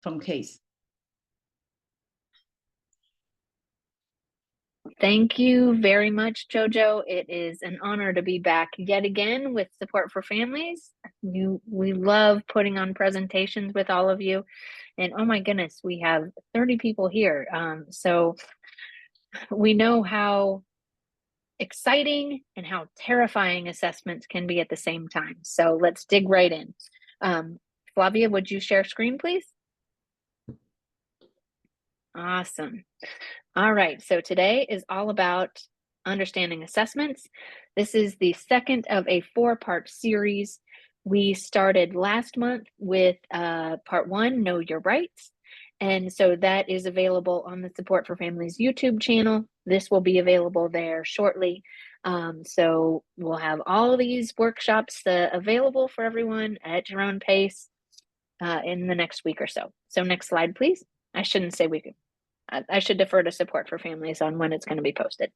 from CASE. Thank you very much, Jojo. It is an honor to be back yet again with Support for Families. We love putting on presentations with all of you. And oh my goodness, we have 30 people here. So we know how exciting and how terrifying assessments can be at the same time. So let's dig right in. Flavia, would you share screen, please? Awesome. All right, so today is all about understanding assessments. This is the second of a 4-part series. We started last month with part 1, Know Your Rights. And so that is available on the Support for Families YouTube channel. This will be available there shortly. So we'll have all of these workshops available for everyone at your own pace in the next week or so. So next slide, please. I shouldn't say week. I should defer to Support for Families on when it's going to be posted.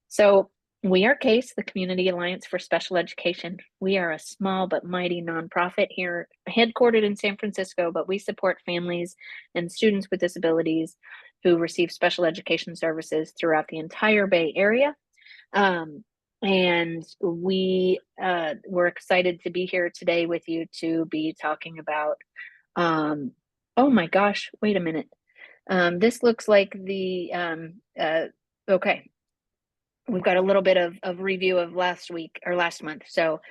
So we are CASE, the Community Alliance for Special Education. We are a small but mighty nonprofit here, headquartered in San Francisco, but we support families and students with disabilities who receive special education services throughout the entire Bay Area. And we're excited to be here today with you to be talking about, oh my gosh, wait a minute. This looks like the, okay. We've got a little bit of review of last week or last month. So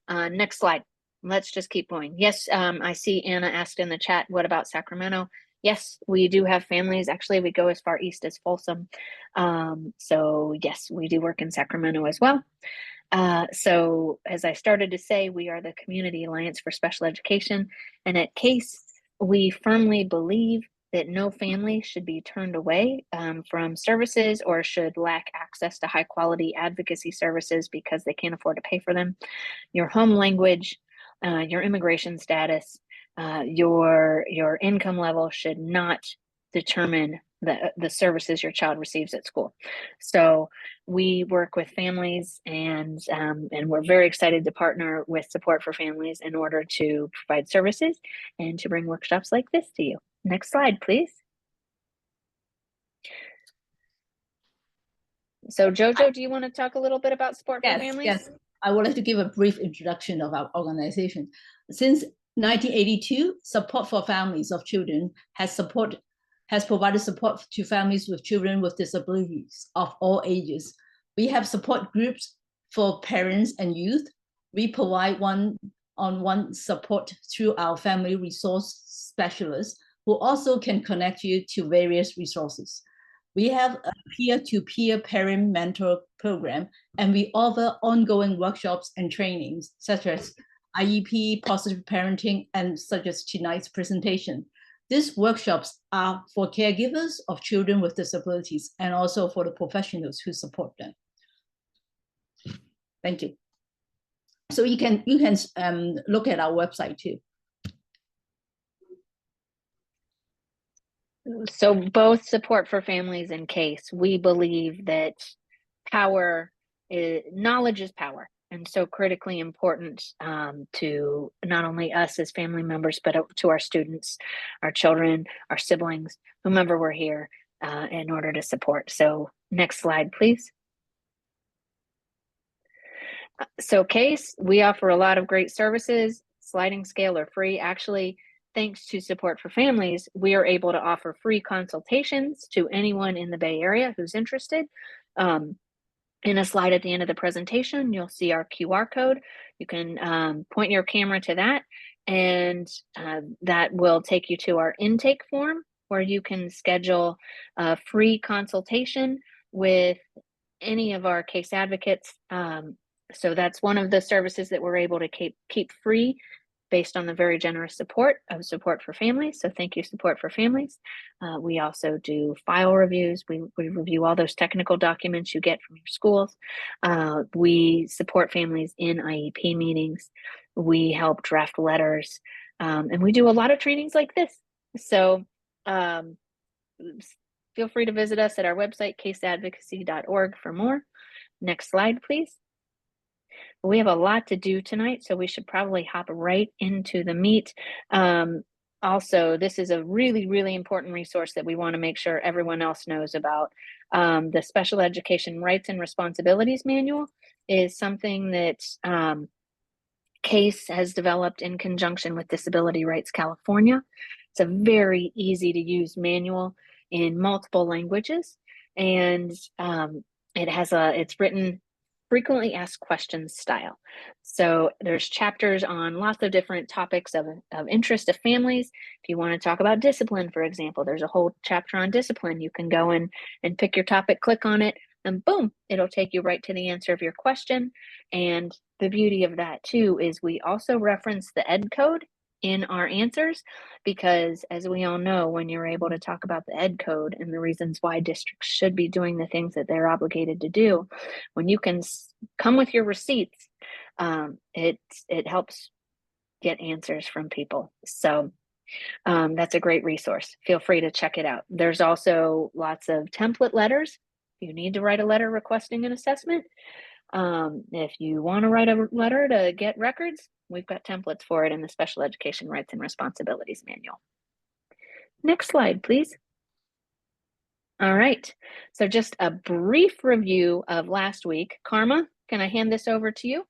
next slide. Let's just keep going. Yes, I see Anna asked in the chat, what about Sacramento? Yes, we do have families. Actually, we go as far east as Folsom. So yes, we do work in Sacramento as well. So as I started to say, we are the Community Alliance for Special Education. And at CASE, we firmly believe that no family should be turned away from services or should lack access to high quality advocacy services because they can't afford to pay for them. Your home language, your immigration status, your income level should not determine the services your child receives at school. So we work with families and we're very excited to partner with Support for Families in order to provide services and to bring workshops like this to you. Next slide, please. So Jojo, do you want to talk a little bit about Support for Families? Yes, I would like to give a brief introduction of our organization. Since 1982, Support for Families of Children has provided support to families with children with disabilities of all ages. We have support groups for parents and youth. We provide one-on-one support through our family resource specialists who also can connect you to various resources. We have a peer-to-peer parent mentor program, and we offer ongoing workshops and trainings such as IEP, positive parenting, and such as tonight's presentation. These workshops are for caregivers of children with disabilities and also for the professionals who support them. Thank you. So you can look at our website too. So both Support for Families and CASE, we believe that knowledge is power. And so critically important to not only us as family members, but to our students, our children, our siblings, whomever we're here in order to support. So next slide, please. So CASE, we offer a lot of great services. Sliding scale are free. Actually, thanks to Support for Families, we are able to offer free consultations to anyone in the Bay Area who's interested. In a slide at the end of the presentation, you'll see our QR code. You can point your camera to that, and that will take you to our intake form where you can schedule a free consultation with any of our case advocates. So that's one of the services that we're able to keep free based on the very generous support of Support for Families. So thank you, Support for Families. We also do file reviews. We review all those technical documents you get from your schools. We support families in IEP meetings. We help draft letters. And we do a lot of trainings like this. So feel free to visit us at our website, caseadvocacy.org, for more. Next slide, please. We have a lot to do tonight, so we should probably hop right into the meat. also, this is a really, really important resource that we want to make sure everyone else knows about. The Special Education Rights and Responsibilities Manual is something that CASE has developed in conjunction with Disability Rights California. It's a very easy to use manual in multiple languages, and it's written frequently asked questions style. So there's chapters on lots of different topics of interest to families. If you want to talk about discipline, for example, there's a whole chapter on discipline. You can go in and pick your topic, click on it, and boom, it'll take you right to the answer of your question. And the beauty of that too is we also reference the ed code in our answers, because as we all know, when you're able to talk about the ed code and the reasons why districts should be doing the things that they're obligated to do, when you can come with your receipts, it helps get answers from people. So that's a great resource. Feel free to check it out. There's also lots of template letters. If you need to write a letter requesting an assessment, if you want to write a letter to get records, we've got templates for it in the Special Education Rights and Responsibilities Manual. Next slide, please. All right, so just a brief review of last week. Karma, can I hand this over to you?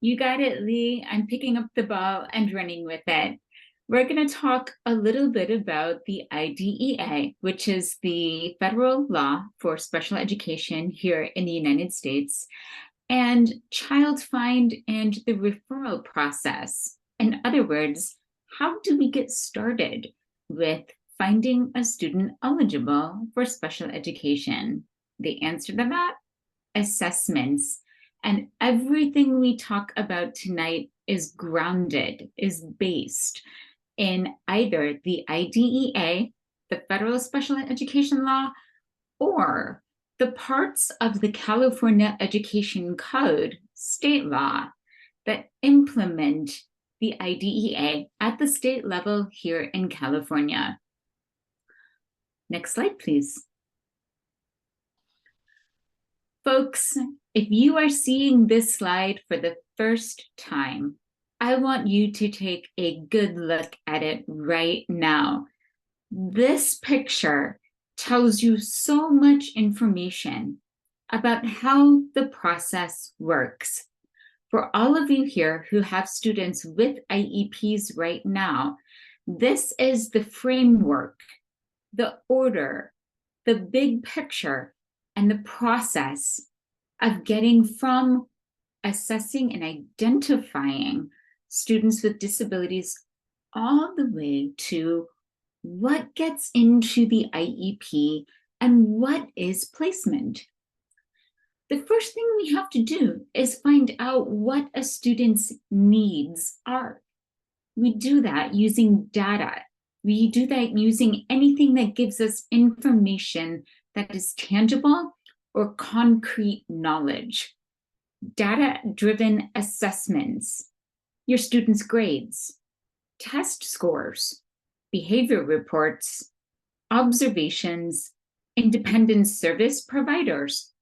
You got it, Lee. I'm picking up the ball and running with it. We're going to talk a little bit about the IDEA, which is the federal law for special education here in the United States, and child find and the referral process. In other words, how do we get started with finding a student eligible for special education? The answer to that? Assessments. And everything we talk about tonight is grounded, is based in either the IDEA, the Federal Special Education Law, or the parts of the California Education Code, state law, that implement the IDEA at the state level here in California. Next slide, please. Folks, if you are seeing this slide for the first time, I want you to take a good look at it right now. This picture tells you so much information about how the process works. For all of you here who have students with IEPs right now, this is the framework, the order, the big picture, and the process of getting from assessing and identifying students with disabilities all the way to what gets into the IEP and what is placement. The first thing we have to do is find out what a student's needs are. We do that using data. We do that using anything that gives us information that is tangible or concrete knowledge. Data-driven assessments, your students' grades, test scores, behavior reports, observations, independent service providers.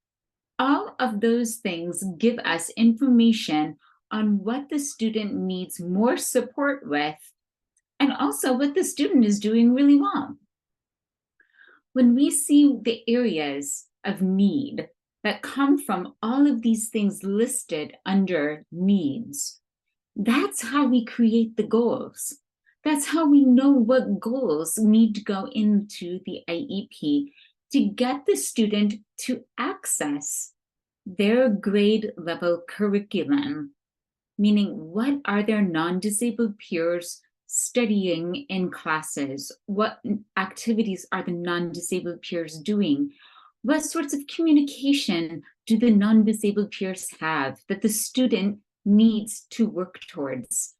All of those things give us information on what the student needs more support with, and also what the student is doing really well. When we see the areas of need that come from all of these things listed under needs, that's how we create the goals. That's how we know what goals need to go into the IEP to get the student to access their grade level curriculum, meaning what are their non-disabled peers studying in classes? What activities are the non-disabled peers doing? What sorts of communication do the non-disabled peers have that the student needs to work towards?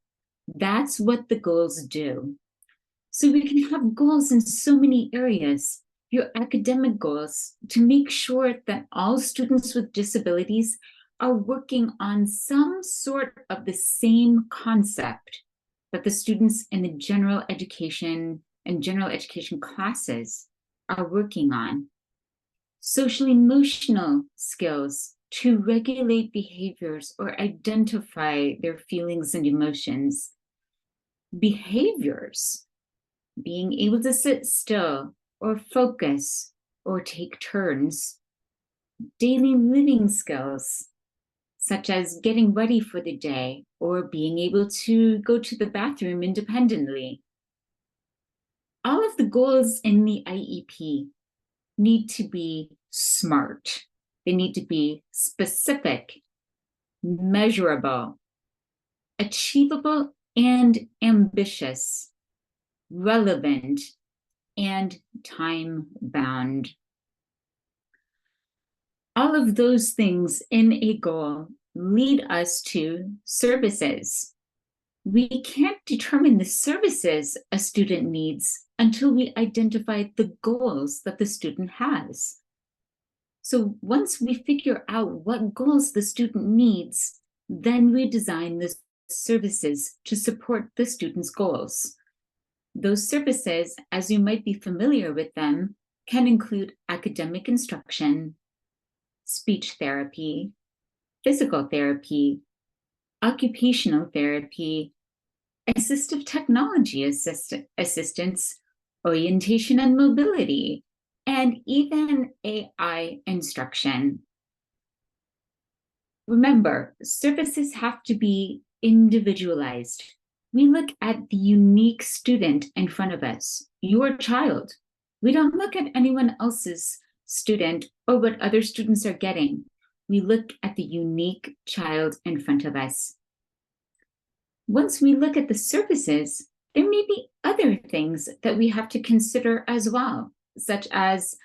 That's what the goals do. So we can have goals in so many areas. Your academic goals, to make sure that all students with disabilities are working on some sort of the same concept that the students in the general education and general education classes are working on. Social emotional skills to regulate behaviors or identify their feelings and emotions. behaviors, being able to sit still or focus or take turns, daily living skills, such as getting ready for the day or being able to go to the bathroom independently. All of the goals in the IEP need to be SMART. They need to be specific, measurable, achievable and ambitious, relevant, and time-bound. All of those things in a goal lead us to services. We can't determine the services a student needs until we identify the goals that the student has. So once we figure out what goals the student needs, then we design the services to support the student's goals. Those services, as you might be familiar with them, can include academic instruction, speech therapy, physical therapy, occupational therapy, assistive technology assistance, orientation and mobility, and even AI instruction. Remember, services have to be individualized. We look at the unique student in front of us, your child. We don't look at anyone else's student or what other students are getting. We look at the unique child in front of us. Once we look at the services, there may be other things that we have to consider as well, such as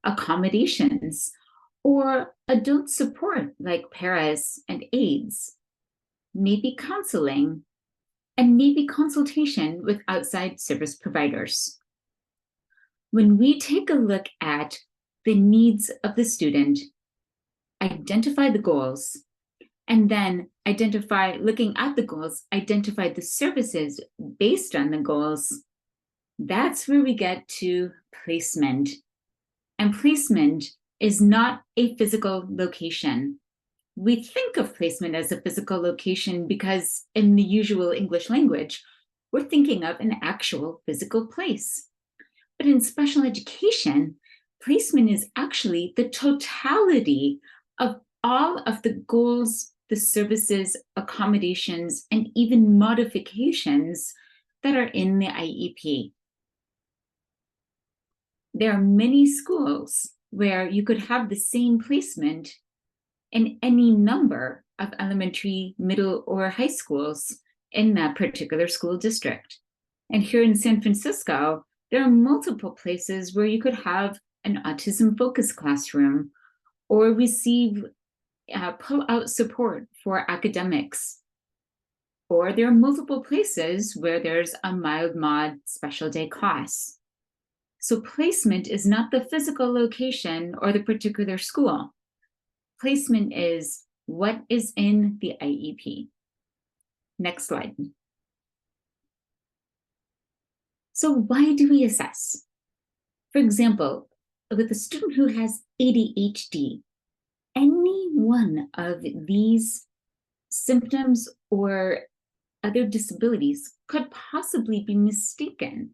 accommodations or adult support like paras and aides, maybe counseling, and maybe consultation with outside service providers. When we take a look at the needs of the student, identify the goals, and then looking at the goals, identify the services based on the goals, that's where we get to placement. And placement is not a physical location. We think of placement as a physical location because in the usual English language, we're thinking of an actual physical place. But in special education, placement is actually the totality of all of the goals, the services, accommodations, and even modifications that are in the IEP. There are many schools where you could have the same placement in any number of elementary, middle, or high schools in that particular school district. And here in San Francisco, there are multiple places where you could have an autism-focused classroom or receive pull-out support for academics. Or there are multiple places where there's a mild mod special day class. So placement is not the physical location or the particular school. Placement is what is in the IEP. Next slide. So why do we assess? For example, with a student who has ADHD, any one of these symptoms or other disabilities could possibly be mistaken.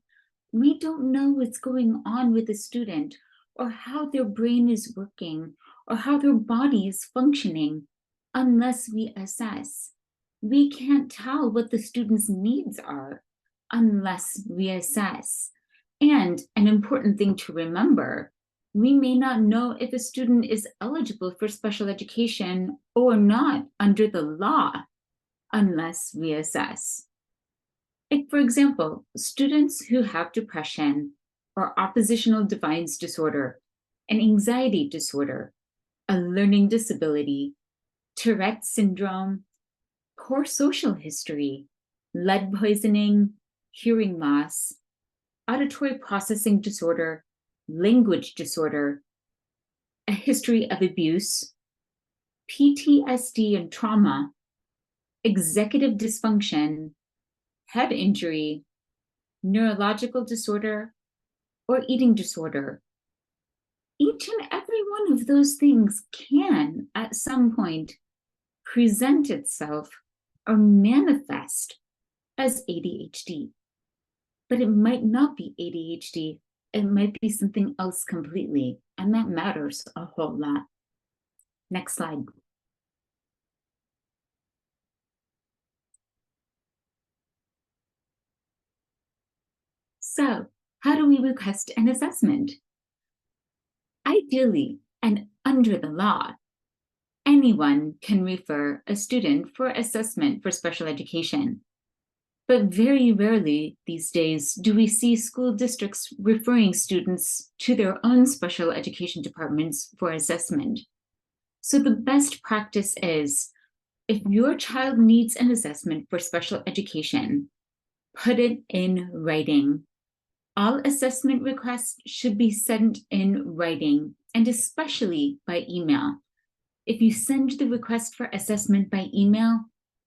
We don't know what's going on with the student or how their brain is working or how their body is functioning unless we assess. We can't tell what the student's needs are unless we assess. And an important thing to remember, we may not know if a student is eligible for special education or not under the law unless we assess. Like, for example, students who have depression or oppositional defiance disorder, an anxiety disorder, a learning disability, Tourette syndrome, poor social history, lead poisoning, hearing loss, auditory processing disorder, language disorder, a history of abuse, PTSD and trauma, executive dysfunction, head injury, neurological disorder, or eating disorder. Each and every one of those things can, at some point, present itself or manifest as ADHD. But it might not be ADHD. It might be something else completely, and that matters a whole lot. Next slide. So, how do we request an assessment? Ideally, and under the law, anyone can refer a student for assessment for special education. But very rarely these days do we see school districts referring students to their own special education departments for assessment. So the best practice is, if your child needs an assessment for special education, put it in writing. All assessment requests should be sent in writing, and especially by email. If you send the request for assessment by email,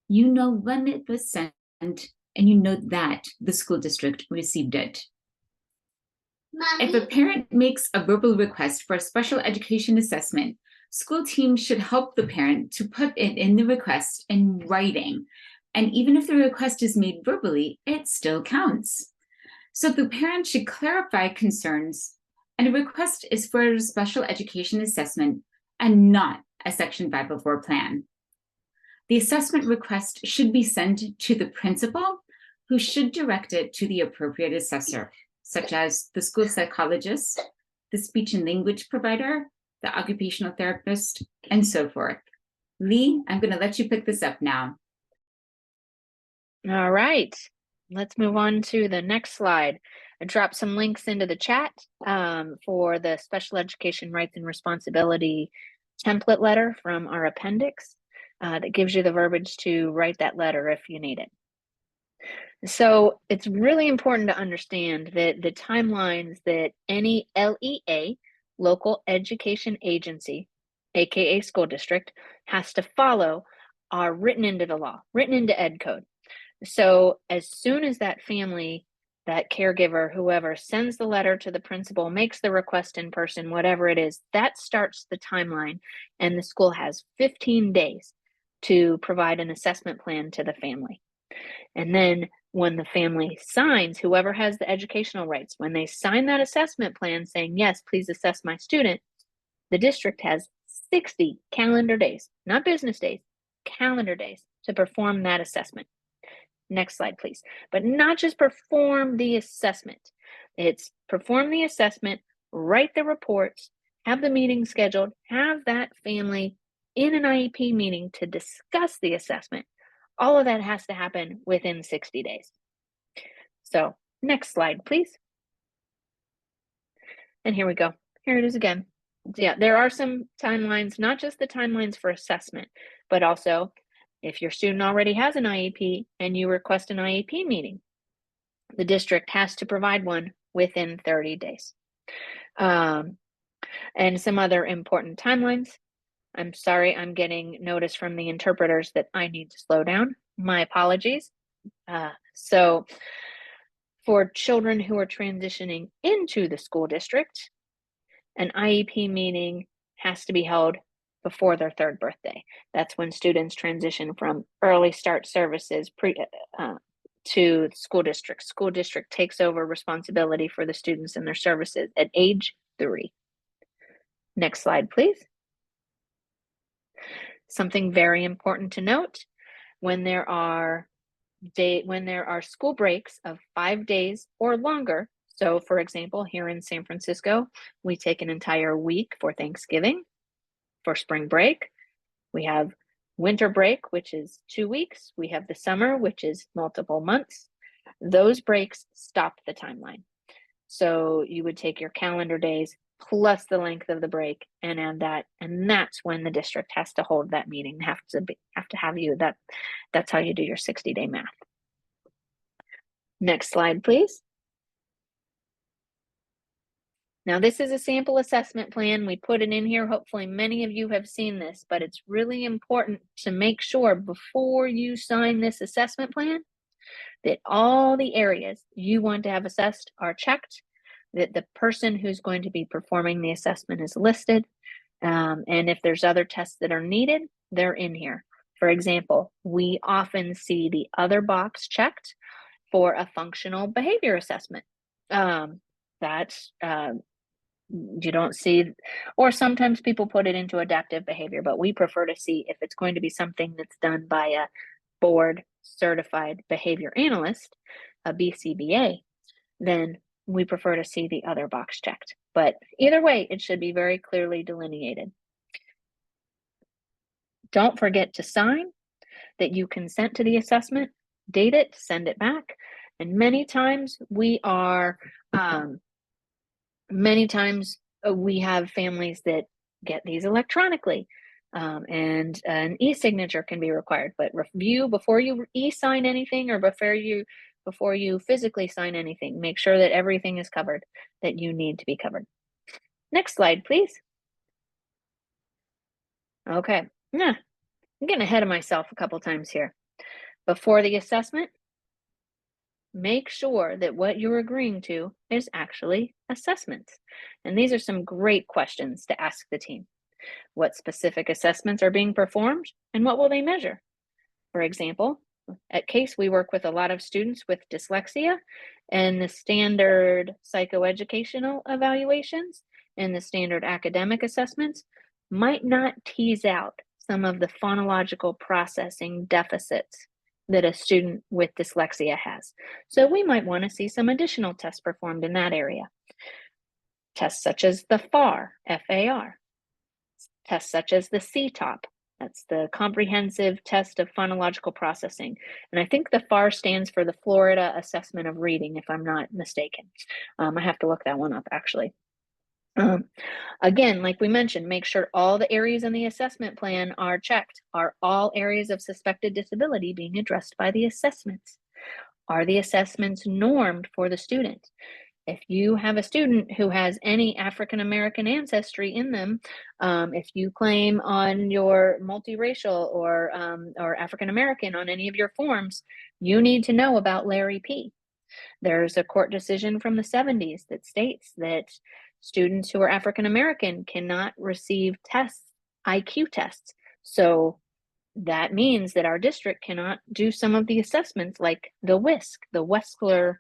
you know when it was sent, and you know that the school district received it. Mommy? If a parent makes a verbal request for a special education assessment, school teams should help the parent to put it in the request in writing. And even if the request is made verbally, it still counts. So the parent should clarify concerns, and a request is for a special education assessment and not a Section 504 plan. The assessment request should be sent to the principal, who should direct it to the appropriate assessor, such as the school psychologist, the speech and language provider, the occupational therapist, and so forth. Lee, I'm going to let you pick this up now. All right, let's move on to the next slide. I dropped some links into the chat for the special education rights and responsibility template letter from our appendix that gives you the verbiage to write that letter if you need it. So it's really important to understand that the timelines that any LEA, local education agency, aka school district, has to follow are written into the law, written into ed code. So as soon as that family, that caregiver, whoever sends the letter to the principal, makes the request in person, whatever it is, that starts the timeline, and the school has 15 days to provide an assessment plan to the family. And then when the family signs, whoever has the educational rights, when they sign that assessment plan saying, yes, please assess my student, the district has 60 calendar days, not business days, calendar days to perform that assessment. Next slide, please. But not just perform the assessment. It's perform the assessment, write the reports, have the meeting scheduled, have that family in an IEP meeting to discuss the assessment. All of that has to happen within 60 days. So next slide, please. And here we go. Here it is again. Yeah, there are some timelines, not just the timelines for assessment, but also if your student already has an IEP and you request an IEP meeting, the district has to provide one within 30 days. And some other important timelines. I'm sorry, I'm getting notice from the interpreters that I need to slow down. My apologies. So for children who are transitioning into the school district, an IEP meeting has to be held before their 3rd birthday. That's when students transition from early start services to school district. School district takes over responsibility for the students and their services at age 3. Next slide, please. Something very important to note, when there are school breaks of 5 days or longer. So for example, here in San Francisco, we take an entire week for Thanksgiving. For spring break, we have winter break, which is 2 weeks. We have the summer, which is multiple months. Those breaks stop the timeline. So you would take your calendar days plus the length of the break and add that, and that's when the district has to hold that meeting, have to have you, that's how you do your 60-day math. Next slide, please. Now this is a sample assessment plan. We put it in here. Hopefully many of you have seen this, but it's really important to make sure before you sign this assessment plan that all the areas you want to have assessed are checked, that the person who's going to be performing the assessment is listed, and if there's other tests that are needed, they're in here. For example, we often see the other box checked for a functional behavior assessment. That's you don't see, or sometimes people put it into adaptive behavior, but we prefer to see if it's going to be something that's done by a board certified behavior analyst, a BCBA, then we prefer to see the other box checked. But either way, it should be very clearly delineated. Don't forget to sign that you consent to the assessment, date it, send it back. And many times we have families that get these electronically, and an e-signature can be required. But review before you e-sign anything, or before you physically sign anything. Make sure that everything is covered that you need to be covered. Next slide, please. Okay, I'm getting ahead of myself a couple times here. Before the assessment, make sure that what you're agreeing to is actually assessments. And these are some great questions to ask the team. What specific assessments are being performed, and what will they measure? For example, at CASE, we work with a lot of students with dyslexia, and the standard psychoeducational evaluations and the standard academic assessments might not tease out some of the phonological processing deficits that a student with dyslexia has. So we might want to see some additional tests performed in that area. Tests such as the FAR, F-A-R. Tests such as the CTOP, that's the Comprehensive Test of Phonological Processing. And I think the FAR stands for the Florida Assessment of Reading, if I'm not mistaken. I have to look that one up, actually. Again, like we mentioned, make sure all the areas in the assessment plan are checked. Are all areas of suspected disability being addressed by the assessments? Are the assessments normed for the student? If you have a student who has any African-American ancestry in them, if you claim on your multiracial or African-American on any of your forms, you need to know about Larry P. There's a court decision from the 70s that states that students who are African-American cannot receive tests, IQ tests. So that means that our district cannot do some of the assessments like the WISC, the Weskler,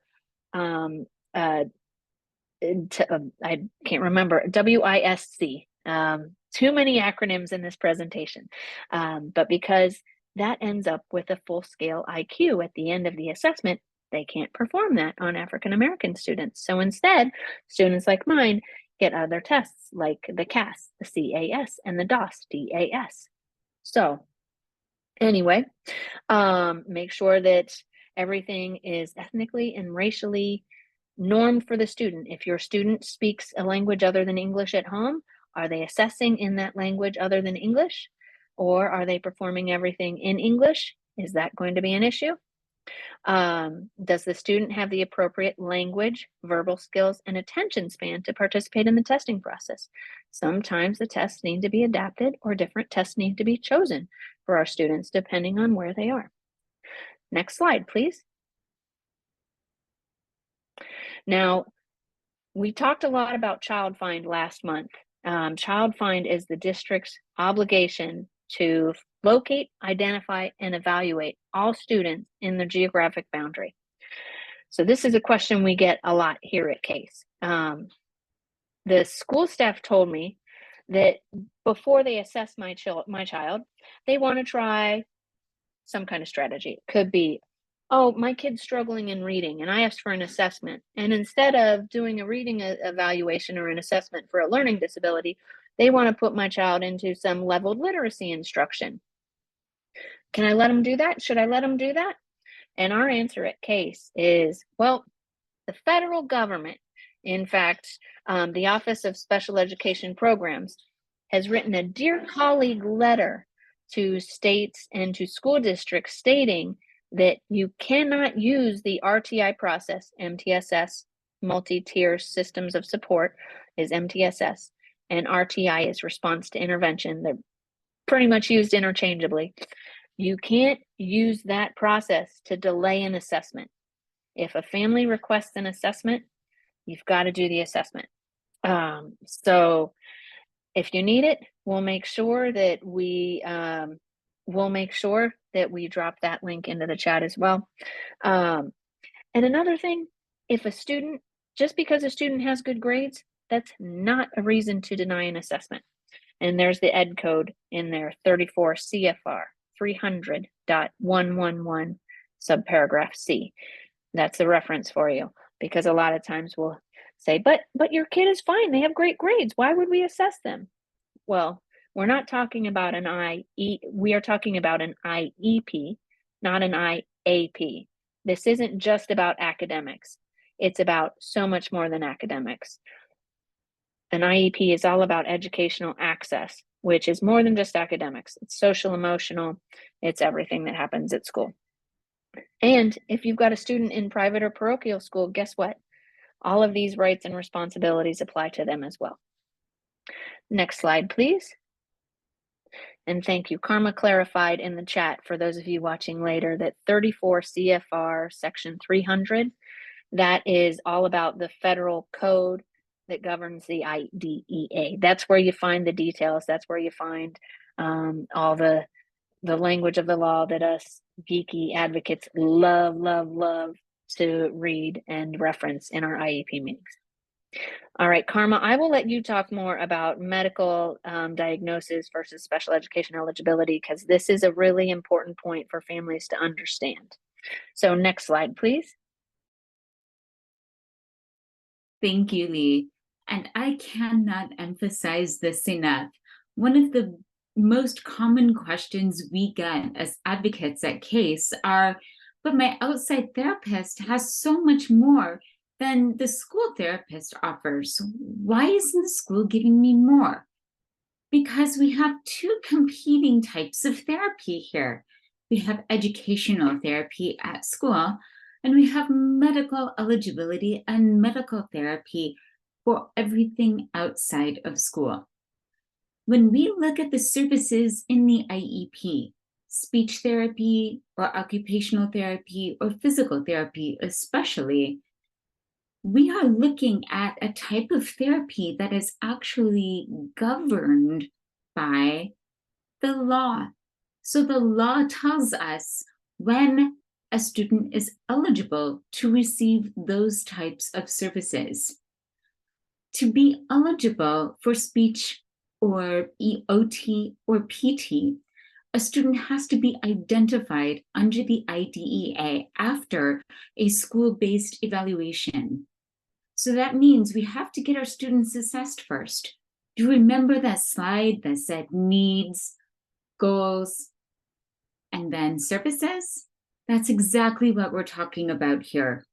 I can't remember, WISC. Too many acronyms in this presentation. But because that ends up with a full-scale IQ at the end of the assessment, they can't perform that on African-American students. So instead, students like mine get other tests like the CAS, the CAS, and the DAS, DAS. So anyway, make sure that everything is ethnically and racially normed for the student. If your student speaks a language other than English at home, are they assessing in that language other than English? Or are they performing everything in English? Is that going to be an issue? Does the student have the appropriate language, verbal skills, and attention span to participate in the testing process? Sometimes the tests need to be adapted, or different tests need to be chosen for our students depending on where they are. Next slide, please. Now, we talked a lot about Child Find last month. Child Find is the district's obligation to locate, identify, and evaluate all students in the geographic boundary. So this is a question we get a lot here at CASE. The school staff told me that before they assess my child, they want to try some kind of strategy. It could be, oh, my kid's struggling in reading, and I asked for an assessment. And instead of doing a reading evaluation or an assessment for a learning disability, they want to put my child into some leveled literacy instruction. Can I let them do that? Should I let them do that? And our answer at CASE is, well, the federal government, in fact, the Office of Special Education Programs, has written a Dear Colleague letter to states and to school districts stating that you cannot use the RTI process, MTSS, multi-tier systems of support is MTSS, and RTI is response to intervention. They're pretty much used interchangeably. You can't use that process to delay an assessment. If a family requests an assessment, you've got to do the assessment. So if you need it, we'll make sure that we drop that link into the chat as well. And another thing, if a student, just because a student has good grades, that's not a reason to deny an assessment. And there's the ed code in there, 34 CFR 300.111 subparagraph C. That's the reference for you, because a lot of times we'll say, but your kid is fine. They have great grades. Why would we assess them? Well, we're not talking about an we are talking about an IEP, not an IAP. This isn't just about academics. It's about so much more than academics. An IEP is all about educational access, which is more than just academics. It's social, emotional, it's everything that happens at school. And if you've got a student in private or parochial school, guess what? All of these rights and responsibilities apply to them as well. Next slide, please. And thank you. Karma clarified in the chat for those of you watching later that 34 CFR section 300, that is all about the federal code that governs the IDEA. That's where you find the details. That's where you find all the language of the law that us geeky advocates love to read and reference in our IEP meetings. All right, Karma, I will let you talk more about medical diagnosis versus special education eligibility, because this is a really important point for families to understand. So next slide, please. Thank you, Lee. And I cannot emphasize this enough. One of the most common questions we get as advocates at CASE are, but my outside therapist has so much more than the school therapist offers. Why isn't the school giving me more? Because we have two competing types of therapy here. We have educational therapy at school, and we have medical eligibility and medical therapy for everything outside of school. When we look at the services in the IEP, speech therapy or occupational therapy or physical therapy especially, we are looking at a type of therapy that is actually governed by the law. So the law tells us when a student is eligible to receive those types of services. To be eligible for speech or EOT or PT, a student has to be identified under the IDEA after a school-based evaluation. So that means we have to get our students assessed first. Do you remember that slide that said needs, goals, and then services? That's exactly what we're talking about here.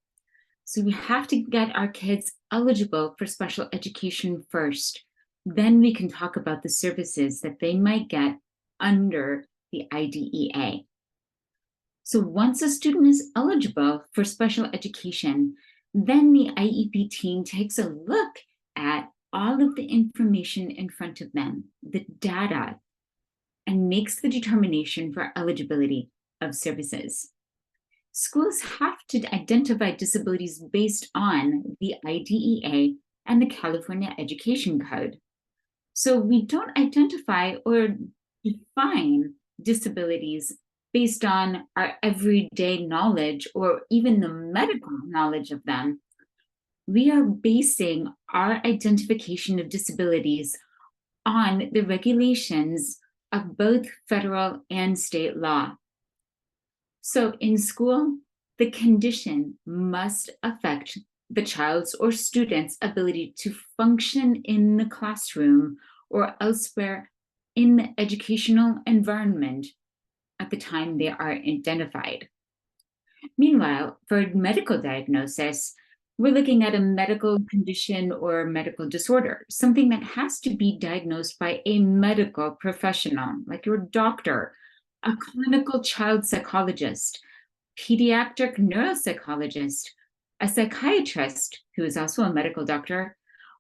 So we have to get our kids eligible for special education first. Then we can talk about the services that they might get under the IDEA. So once a student is eligible for special education, then the IEP team takes a look at all of the information in front of them, the data, and makes the determination for eligibility of services. Schools have to identify disabilities based on the IDEA and the California Education Code. So we don't identify or define disabilities based on our everyday knowledge or even the medical knowledge of them. We are basing our identification of disabilities on the regulations of both federal and state law. So in school, the condition must affect the child's or student's ability to function in the classroom or elsewhere in the educational environment at the time they are identified. Meanwhile, for medical diagnosis, we're looking at a medical condition or medical disorder, something that has to be diagnosed by a medical professional, like your doctor, a clinical child psychologist, pediatric neuropsychologist, a psychiatrist who is also a medical doctor,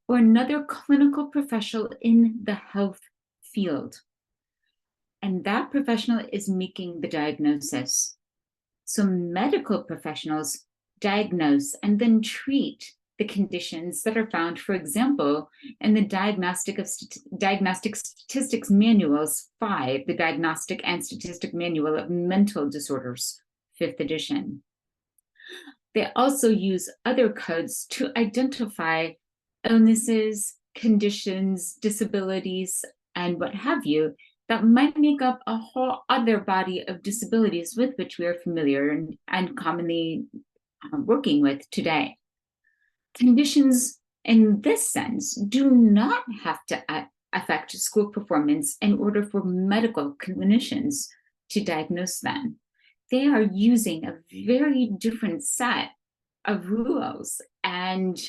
or another clinical professional in the health field. And that professional is making the diagnosis. So medical professionals diagnose and then treat the conditions that are found, for example, in the Diagnostic Statistics Manuals 5, the Diagnostic and Statistic Manual of Mental Disorders, 5th edition. They also use other codes to identify illnesses, conditions, disabilities, and what have you, that might make up a whole other body of disabilities with which we are familiar and commonly working with today. Conditions in this sense do not have to affect school performance in order for medical clinicians to diagnose them. They are using a very different set of rules and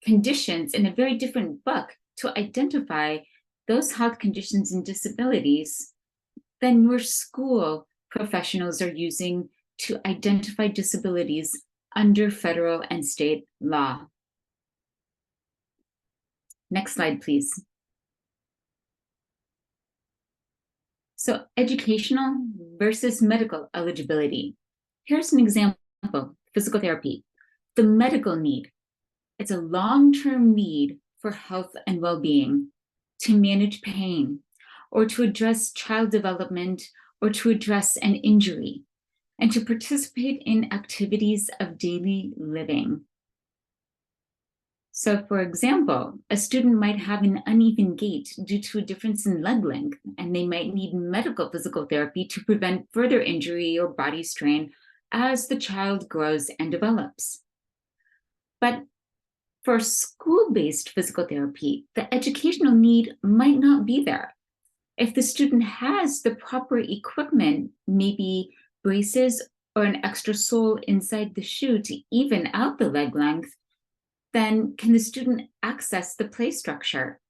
conditions in a very different book to identify those health conditions and disabilities than your school professionals are using to identify disabilities under federal and state law. Next slide, please. So educational versus medical eligibility. Here's an example, physical therapy. The medical need. It's a long-term need for health and well-being, to manage pain, or to address child development, or to address an injury, and to participate in activities of daily living. So for example, a student might have an uneven gait due to a difference in leg length, and they might need medical physical therapy to prevent further injury or body strain as the child grows and develops. But for school-based physical therapy, the educational need might not be there. If the student has the proper equipment, maybe braces or an extra sole inside the shoe to even out the leg length, then can the student access the play structure,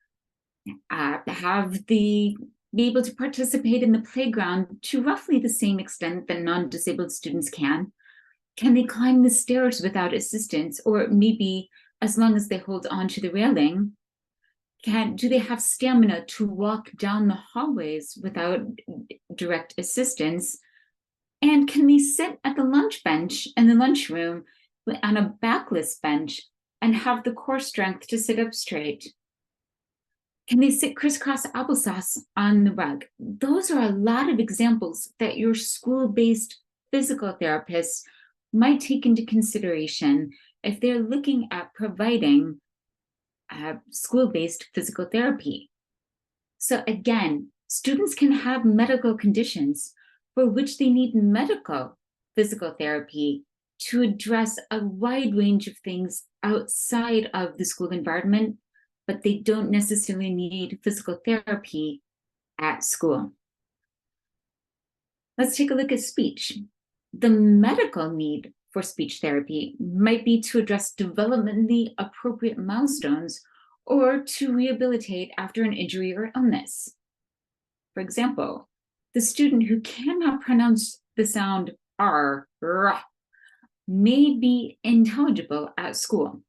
be able to participate in the playground to roughly the same extent that non-disabled students can? Can they climb the stairs without assistance, or maybe as long as they hold on to the railing? Do they have stamina to walk down the hallways without direct assistance? And can they sit at the lunch bench in the lunchroom on a backless bench and have the core strength to sit up straight? Can they sit crisscross applesauce on the rug? Those are a lot of examples that your school-based physical therapists might take into consideration if they're looking at providing school-based physical therapy. So again, students can have medical conditions for which they need medical physical therapy to address a wide range of things outside of the school environment, but they don't necessarily need physical therapy at school. Let's take a look at speech. The medical need for speech therapy might be to address developmentally appropriate milestones or to rehabilitate after an injury or illness. For example, the student who cannot pronounce the sound R may be intelligible at school,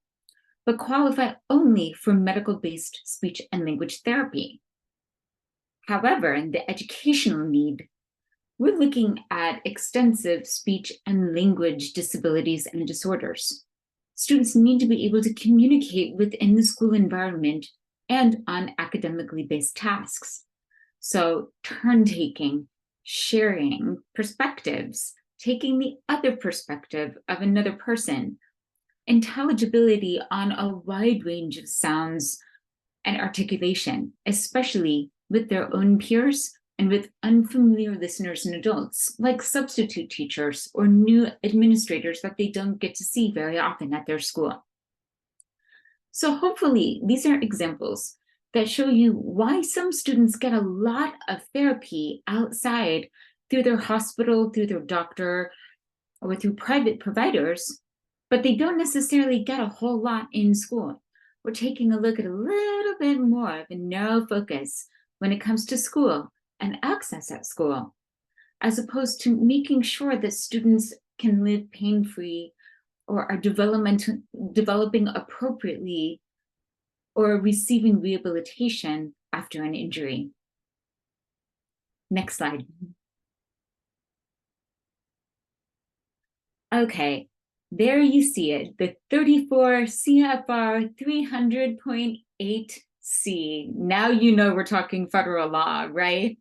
but qualify only for medical-based speech and language therapy. However, in the educational need, we're looking at extensive speech and language disabilities and disorders. Students need to be able to communicate within the school environment and on academically based tasks. So turn-taking, sharing perspectives, taking the other perspective of another person, intelligibility on a wide range of sounds and articulation, especially with their own peers and with unfamiliar listeners and adults, like substitute teachers or new administrators that they don't get to see very often at their school. So hopefully these are examples that show you why some students get a lot of therapy outside through their hospital, through their doctor, or through private providers, but they don't necessarily get a whole lot in school. We're taking a look at a little bit more of a narrow focus when it comes to school and access at school, as opposed to making sure that students can live pain-free or are developing appropriately or receiving rehabilitation after an injury. Next slide. Okay, there you see it, the 34 CFR 300.8C. Now you know we're talking federal law, right?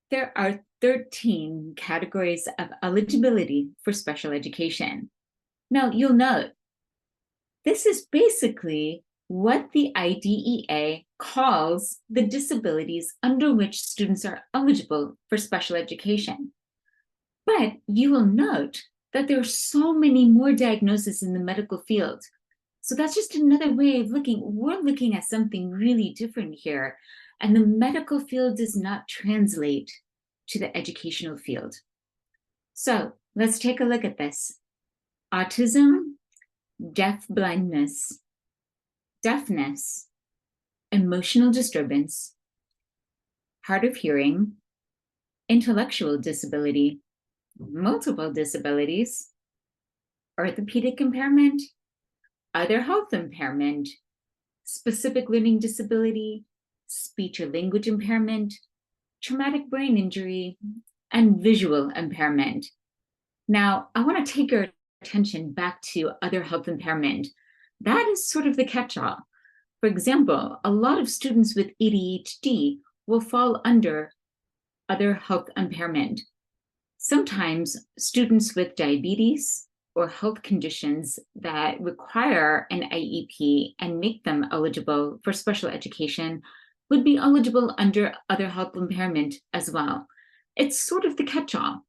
There are 13 categories of eligibility for special education. Now, you'll note, this is basically what the IDEA calls the disabilities under which students are eligible for special education. But you will note that there are so many more diagnoses in the medical field. So that's just another way of looking. We're looking at something really different here. And the medical field does not translate to the educational field. So let's take a look at this. Autism, deafblindness, deafness, emotional disturbance, hard of hearing, intellectual disability, multiple disabilities, orthopedic impairment, other health impairment, specific learning disability, speech or language impairment, traumatic brain injury, and visual impairment. Now, I want to take your attention back to other health impairment. That is sort of the catch-all. For example, a lot of students with ADHD will fall under other health impairment. Sometimes students with diabetes or health conditions that require an IEP and make them eligible for special education would be eligible under other health impairment as well. It's sort of the catch-all.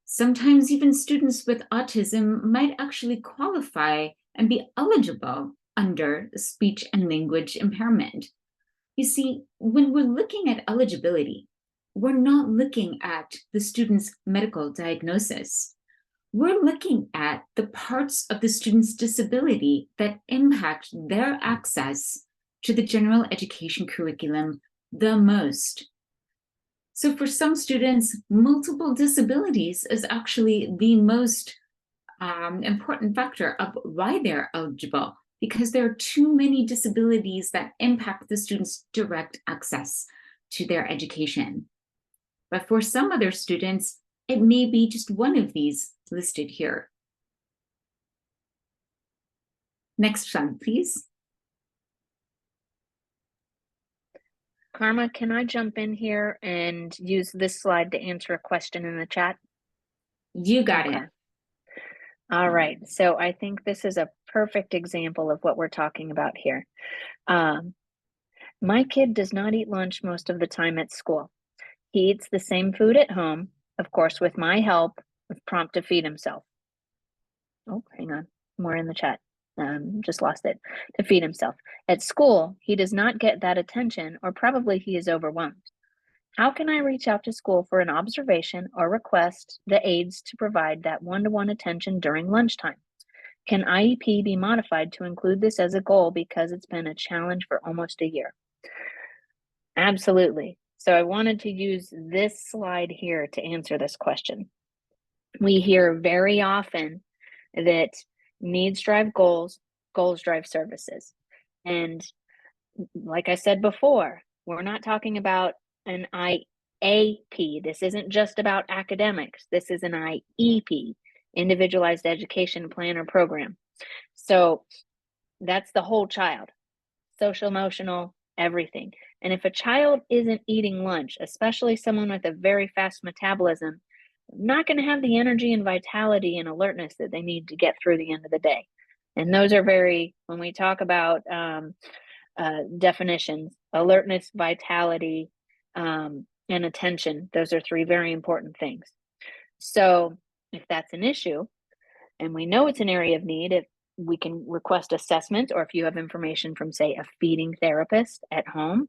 Sometimes even students with autism might actually qualify and be eligible under speech and language impairment. You see, when we're looking at eligibility, we're not looking at the student's medical diagnosis. We're looking at the parts of the student's disability that impact their access to the general education curriculum the most. So for some students, multiple disabilities is actually the most important factor of why they're eligible, because there are too many disabilities that impact the student's direct access to their education. But for some other students, it may be just one of these listed here. Next slide, please. Karma, can I jump in here and use this slide to answer a question in the chat? You got it. All right, so I think this is a perfect example of what we're talking about here. My kid does not eat lunch most of the time at school. He eats the same food at home, of course, with my help, with prompt to feed himself. Oh, hang on, more in the chat. Just lost it. To feed himself. At school, he does not get that attention, or probably he is overwhelmed. How can I reach out to school for an observation or request the aides to provide that one-to-one attention during lunchtime? Can IEP be modified to include this as a goal because it's been a challenge for almost a year? Absolutely. So I wanted to use this slide here to answer this question. We hear very often that needs drive goals, goals drive services. And like I said before, we're not talking about an IAP. This isn't just about academics. This is an IEP, individualized education plan or program. So that's the whole child, social, emotional, everything. And if a child isn't eating lunch, especially someone with a very fast metabolism, not going to have the energy and vitality and alertness that they need to get through the end of the day. And those are very, when we talk about definitions, alertness, vitality, and attention, those are three very important things. So if that's an issue, and we know it's an area of need, if we can request assessment, or if you have information from, say, a feeding therapist at home,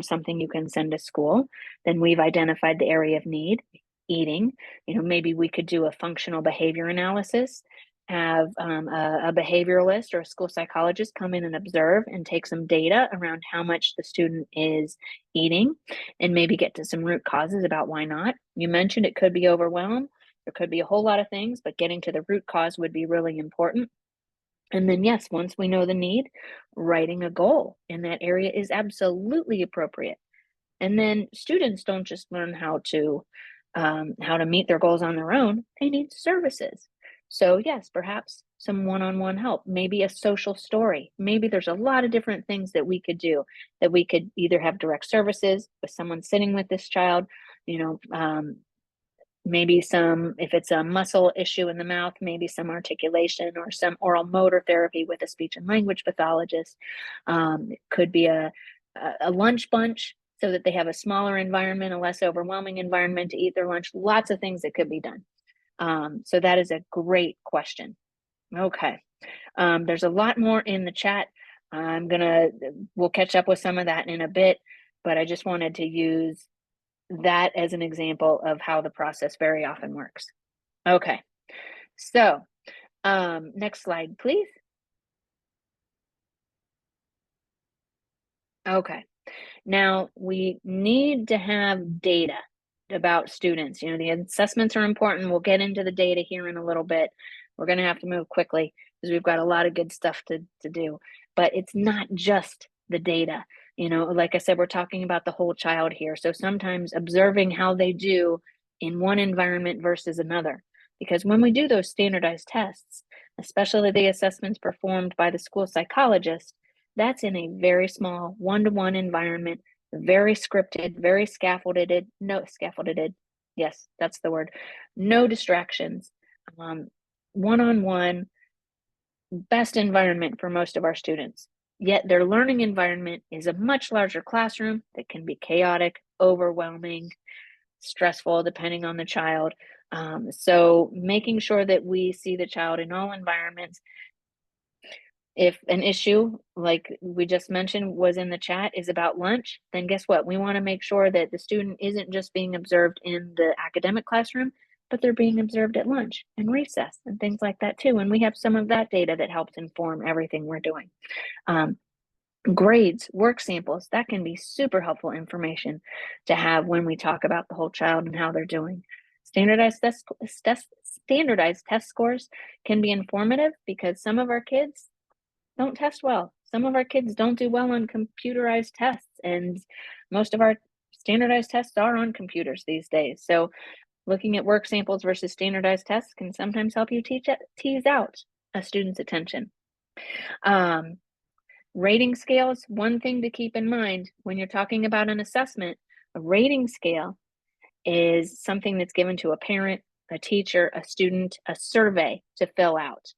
something you can send to school, then we've identified the area of need, eating. Maybe we could do a functional behavior analysis, have a behavioralist or a school psychologist come in and observe and take some data around how much the student is eating, and maybe get to some root causes about why not. You mentioned it could be overwhelmed. There could be a whole lot of things, but getting to the root cause would be really important. And then, yes, once we know the need, writing a goal in that area is absolutely appropriate. And then students don't just learn how to meet their goals on their own. They need services. So yes, perhaps some one-on-one help, maybe a social story. Maybe there's a lot of different things that we could do, that we could either have direct services with someone sitting with this child, maybe some, if it's a muscle issue in the mouth, maybe some articulation or some oral motor therapy with a speech and language pathologist. It could be a lunch bunch so that they have a smaller environment, a less overwhelming environment to eat their lunch. Lots of things that could be done. So that is a great question. Okay. There's a lot more in the chat. We'll catch up with some of that in a bit, but I just wanted to use that as an example of how the process very often works. Okay, so next slide, please. Okay, now we need to have data about students. You know, the assessments are important. We'll get into the data here in a little bit. We're going to have to move quickly because we've got a lot of good stuff to do, but it's not just the data. You know, like I said, we're talking about the whole child here. So sometimes observing how they do in one environment versus another, because when we do those standardized tests, especially the assessments performed by the school psychologist, that's in a very small one-to-one environment, very scripted, very scaffolded, yes, that's the word, no distractions, one-on-one, best environment for most of our students. Yet their learning environment is a much larger classroom that can be chaotic, overwhelming, stressful, depending on the child. So making sure that we see the child in all environments. If an issue, like we just mentioned, was in the chat is about lunch, then guess what? We want to make sure that the student isn't just being observed in the academic classroom, but they're being observed at lunch and recess and things like that too. And we have some of that data that helps inform everything we're doing. Grades, work samples, that can be super helpful information to have when we talk about the whole child and how they're doing. Standardized test scores can be informative because some of our kids don't test well. Some of our kids don't do well on computerized tests, and most of our standardized tests are on computers these days. So looking at work samples versus standardized tests can sometimes help you tease out a student's attention. Rating scales, one thing to keep in mind when you're talking about an assessment, a rating scale is something that's given to a parent, a teacher, a student, a survey to fill out.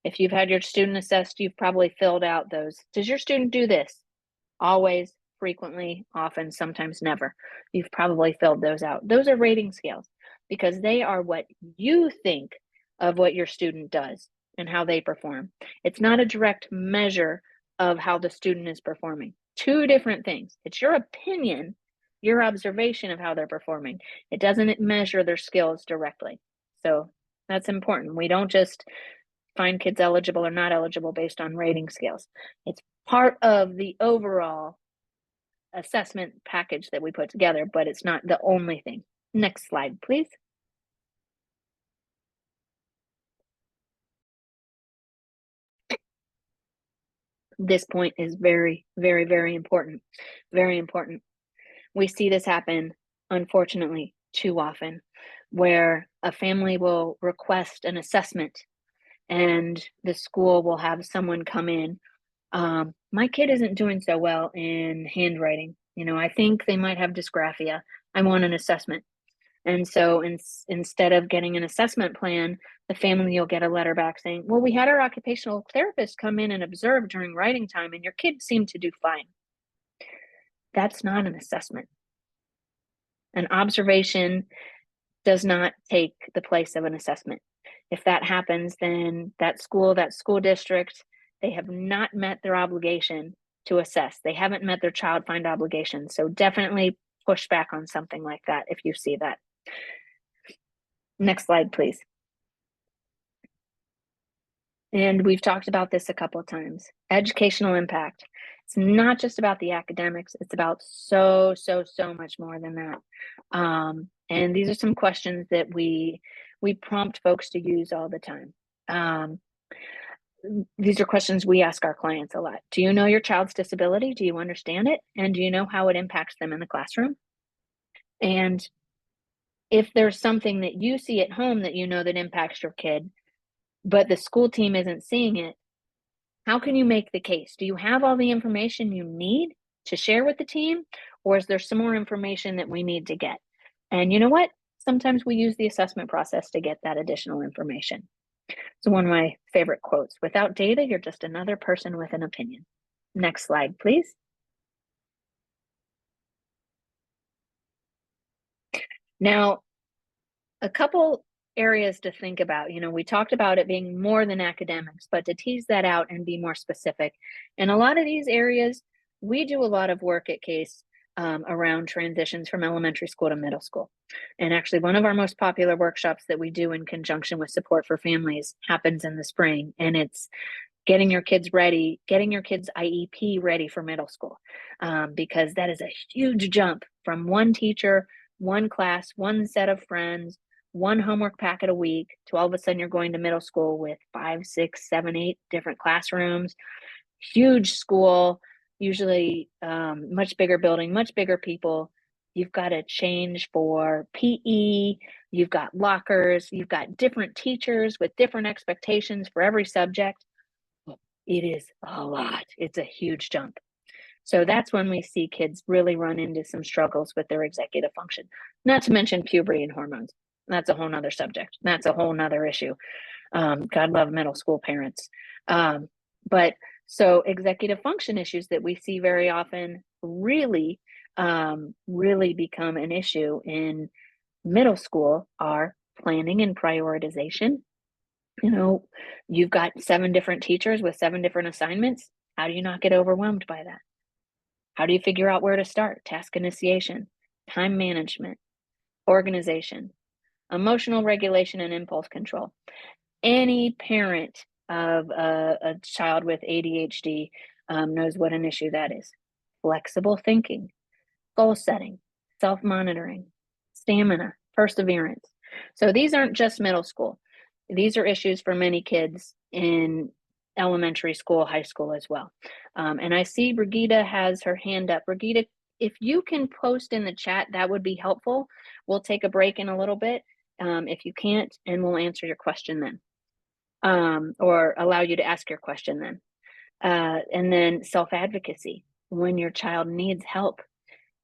If you've had your student assessed, you've probably filled out those. Does your student do this? Always, frequently, often, sometimes never. You've probably filled those out. Those are rating scales because they are what you think of what your student does and how they perform. It's not a direct measure of how the student is performing. Two different things. It's your opinion, your observation of how they're performing. It doesn't measure their skills directly. So that's important. We don't just find kids eligible or not eligible based on rating scales. It's part of the overall assessment package that we put together, but it's not the only thing. Next slide, please. This point is very, very, very important. Very important. We see this happen, unfortunately, too often, where a family will request an assessment and the school will have someone come in. My kid isn't doing so well in handwriting. You know, I think they might have dysgraphia. I want an assessment. And so instead of getting an assessment plan, the family will get a letter back saying, well, we had our occupational therapist come in and observe during writing time and your kid seemed to do fine. That's not an assessment. An observation does not take the place of an assessment. If that happens, then that school district, they have not met their obligation to assess. They haven't met their child find obligation. So definitely push back on something like that if you see that. Next slide, please. And we've talked about this a couple of times. Educational impact. It's not just about the academics. It's about so much more than that. And these are some questions that we prompt folks to use all the time. These are questions we ask our clients a lot. Do you know your child's disability? Do you understand it? And do you know how it impacts them in the classroom? And if there's something that you see at home that you know that impacts your kid, but the school team isn't seeing it, how can you make the case? Do you have all the information you need to share with the team? Or is there some more information that we need to get? And you know what? sometimes we use the assessment process to get that additional information. So one of my favorite quotes, without data, you're just another person with an opinion. Next slide, please. Now, a couple areas to think about. You know, we talked about it being more than academics, but to tease that out and be more specific. In a lot of these areas, we do a lot of work at CASE around transitions from elementary school to middle school. And actually, one of our most popular workshops that we do in conjunction with support for families happens in the spring, and it's getting your kids ready, getting your kids' IEP ready for middle school, because that is a huge jump from one teacher, one class, one set of friends, one homework packet a week, to all of a sudden you're going to middle school with 5, 6, 7, 8 different classrooms, huge school, usually much bigger building, much bigger people. You've got to change for PE, you've got lockers, you've got different teachers with different expectations for every subject. It is a lot. It's a huge jump. So that's when we see kids really run into some struggles with their executive function, not to mention puberty and hormones. That's a whole nother subject. That's a whole nother issue. God love middle school parents. But so executive function issues that we see very often really become an issue in middle school are planning and prioritization. You know, you've got 7 different teachers with 7 different assignments. How do you not get overwhelmed by that? How do you figure out where to start? Task initiation, time management, organization, emotional regulation, and impulse control. Any parent of a child with ADHD knows what an issue that is. Flexible thinking, goal setting, self-monitoring, stamina, perseverance. So these aren't just middle school. These are issues for many kids in elementary school, high school as well. And I see Brigida has her hand up. Brigida, if you can post in the chat, that would be helpful. We'll take a break in a little bit if you can't, and we'll answer your question then, or allow you to ask your question then. And then self-advocacy. When your child needs help,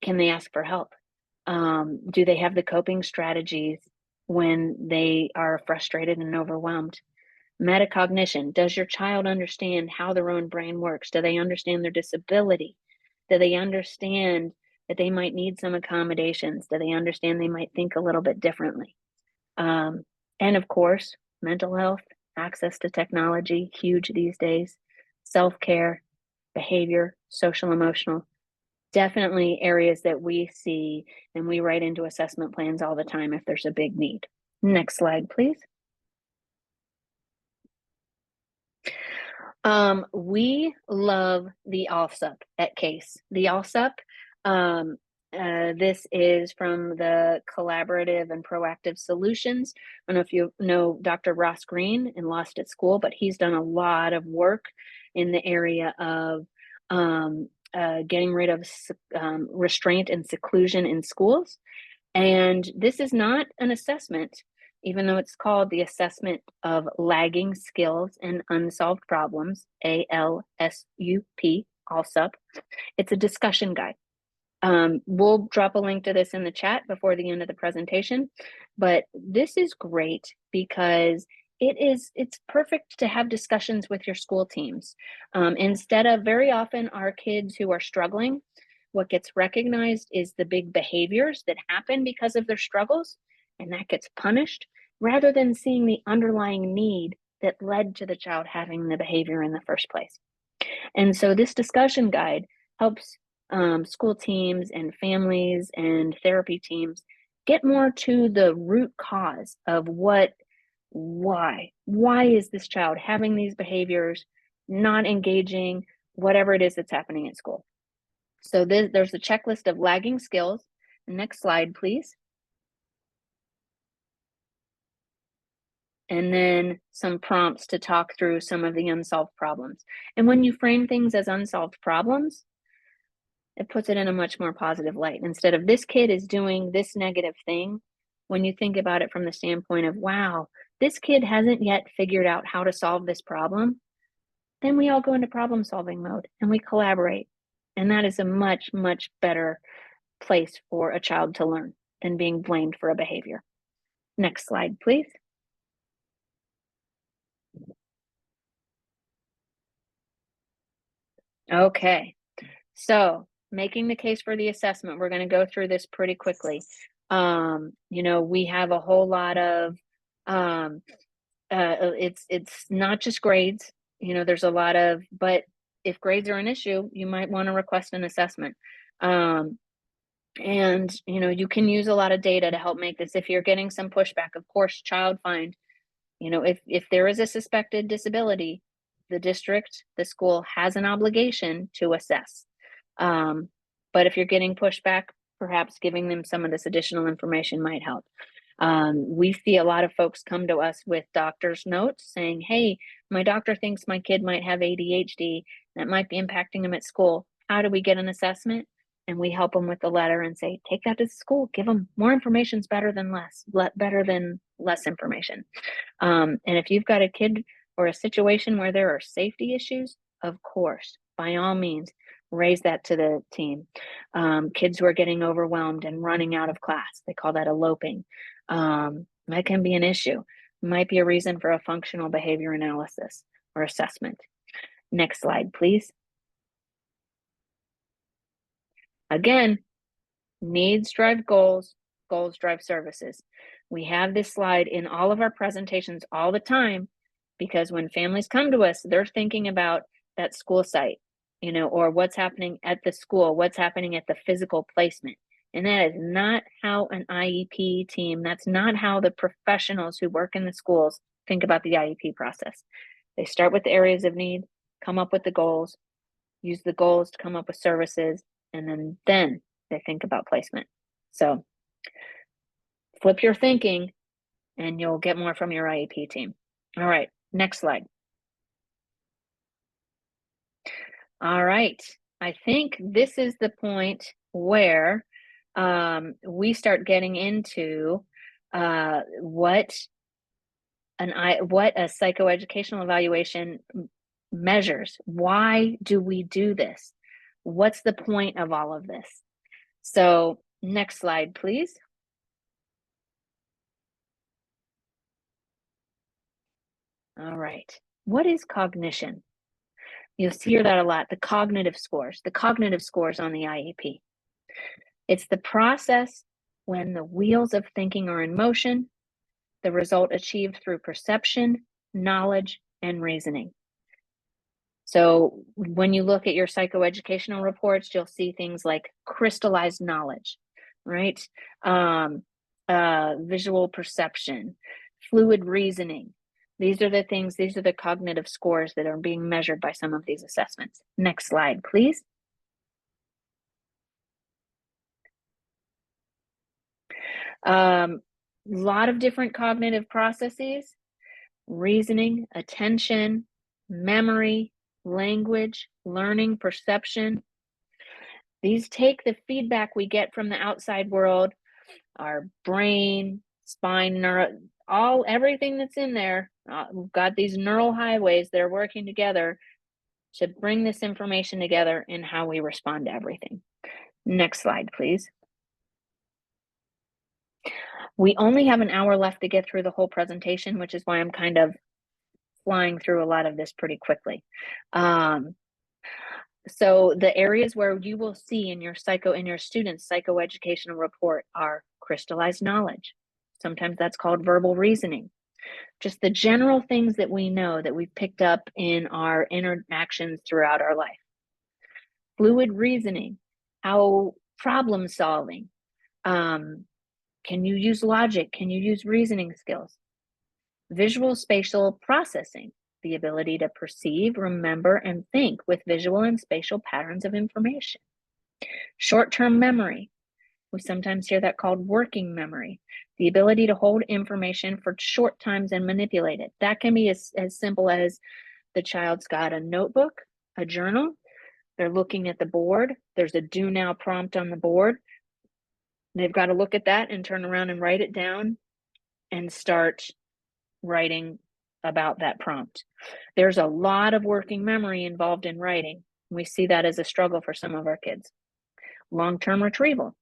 can they ask for help? Do they have the coping strategies when they are frustrated and overwhelmed? Metacognition. Does your child understand how their own brain works? Do they understand their disability? Do they understand that they might need some accommodations? Do they understand they might think a little bit differently? And of course, mental health, access to technology, huge these days. Self-care, behavior, social, emotional. Definitely areas that we see and we write into assessment plans all the time if there's a big need. Next slide, please. We love the ALSUP at CASE. The ALSUP, this is from the Collaborative and Proactive Solutions. I don't know if you know Dr. Ross Green in Lost at School, but he's done a lot of work in the area of getting rid of restraint and seclusion in schools. And this is not an assessment, even though it's called the Assessment of Lagging Skills and Unsolved Problems, ALSUP, ALSUP. It's a discussion guide. We'll drop a link to this in the chat before the end of the presentation, but this is great because it's perfect to have discussions with your school teams. Instead of, very often our kids who are struggling, what gets recognized is the big behaviors that happen because of their struggles, and that gets punished, rather than seeing the underlying need that led to the child having the behavior in the first place. And so this discussion guide helps school teams and families and therapy teams get more to the root cause of why is this child having these behaviors, not engaging, whatever it is that's happening at school. So there's a checklist of lagging skills. Next slide, please. And then some prompts to talk through some of the unsolved problems. And when you frame things as unsolved problems, it puts it in a much more positive light. Instead of this kid is doing this negative thing, when you think about it from the standpoint of, wow, this kid hasn't yet figured out how to solve this problem, then we all go into problem solving mode and we collaborate. And that is a much, much better place for a child to learn than being blamed for a behavior. Next slide, please. Okay, so making the case for the assessment, we're going to go through this pretty quickly. We have a whole lot of, it's not just grades, there's a lot of, but if grades are an issue, you might want to request an assessment. And you can use a lot of data to help make this. If you're getting some pushback, of course, child find, if there is a suspected disability, the district, the school has an obligation to assess. But if you're getting pushback, perhaps giving them some of this additional information might help. We see a lot of folks come to us with doctor's notes saying, hey, my doctor thinks my kid might have ADHD, that might be impacting him at school. How do we get an assessment? And we help them with the letter and say, take that to school, give them more information is better than less information. And if you've got a kid or a situation where there are safety issues, of course, by all means, raise that to the team. Kids who are getting overwhelmed and running out of class, they call that eloping. That can be an issue. Might be a reason for a functional behavior analysis or assessment. Next slide, please. Again, needs drive goals, goals drive services. We have this slide in all of our presentations all the time, because when families come to us, they're thinking about that school site, or what's happening at the school, what's happening at the physical placement. And that is not how an IEP team, that's not how the professionals who work in the schools think about the IEP process. They start with the areas of need, come up with the goals, use the goals to come up with services, and then they think about placement. So flip your thinking and you'll get more from your IEP team. All right, next slide. All right, I think this is the point where we start getting into what a psychoeducational evaluation measures. Why do we do this? What's the point of all of this? So next slide, please. All right, what is cognition? You'll hear that a lot, the cognitive scores on the IEP. It's the process when the wheels of thinking are in motion, the result achieved through perception, knowledge, and reasoning. So when you look at your psychoeducational reports, you'll see things like crystallized knowledge, right? Visual perception, fluid reasoning. These are the cognitive scores that are being measured by some of these assessments. Next slide, please. Lot of different cognitive processes: reasoning, attention, memory, language, learning, perception. These take the feedback we get from the outside world, our brain, spine, everything that's in there. We've got these neural highways that are working together to bring this information together in how we respond to everything. Next slide, please. We only have an hour left to get through the whole presentation, which is why I'm kind of flying through a lot of this pretty quickly. So the areas where you will see in your students' psychoeducational report are crystallized knowledge. Sometimes that's called verbal reasoning. Just the general things that we know that we've picked up in our interactions throughout our life. Fluid reasoning, how problem solving. Can you use logic? Can you use reasoning skills? Visual spatial processing, the ability to perceive, remember, and think with visual and spatial patterns of information. Short-term memory, we sometimes hear that called working memory, the ability to hold information for short times and manipulate it. That can be as simple as the child's got a notebook, a journal, they're looking at the board, there's a do now prompt on the board. They've got to look at that and turn around and write it down and start writing about that prompt. There's a lot of working memory involved in writing. We see that as a struggle for some of our kids. Long-term retrieval,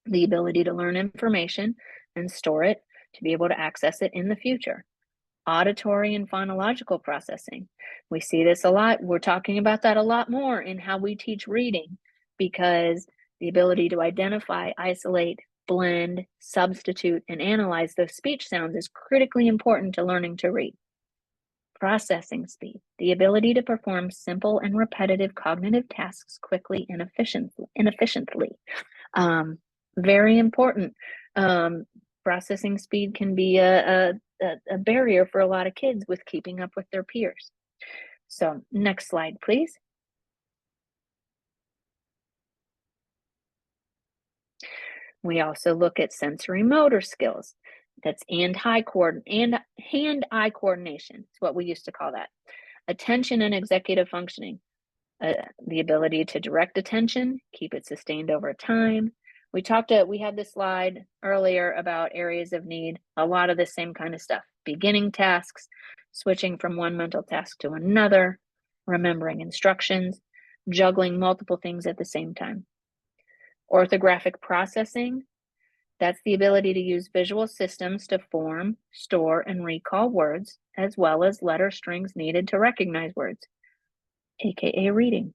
the ability to learn information and store it to be able to access it in the future. Auditory and phonological processing. We see this a lot. We're talking about that a lot more in how we teach reading, because the ability to identify, isolate, blend, substitute, and analyze those speech sounds is critically important to learning to read. Processing speed, the ability to perform simple and repetitive cognitive tasks quickly and efficiently. Very important. Processing speed can be a barrier for a lot of kids with keeping up with their peers. So next slide, please. We also look at sensory motor skills. That's hand-eye coordination. It's what we used to call that. Attention and executive functioning. The ability to direct attention, keep it sustained over time. We had this slide earlier about areas of need, a lot of the same kind of stuff. Beginning tasks, switching from one mental task to another, remembering instructions, juggling multiple things at the same time. Orthographic processing, that's the ability to use visual systems to form, store, and recall words, as well as letter strings needed to recognize words, aka reading.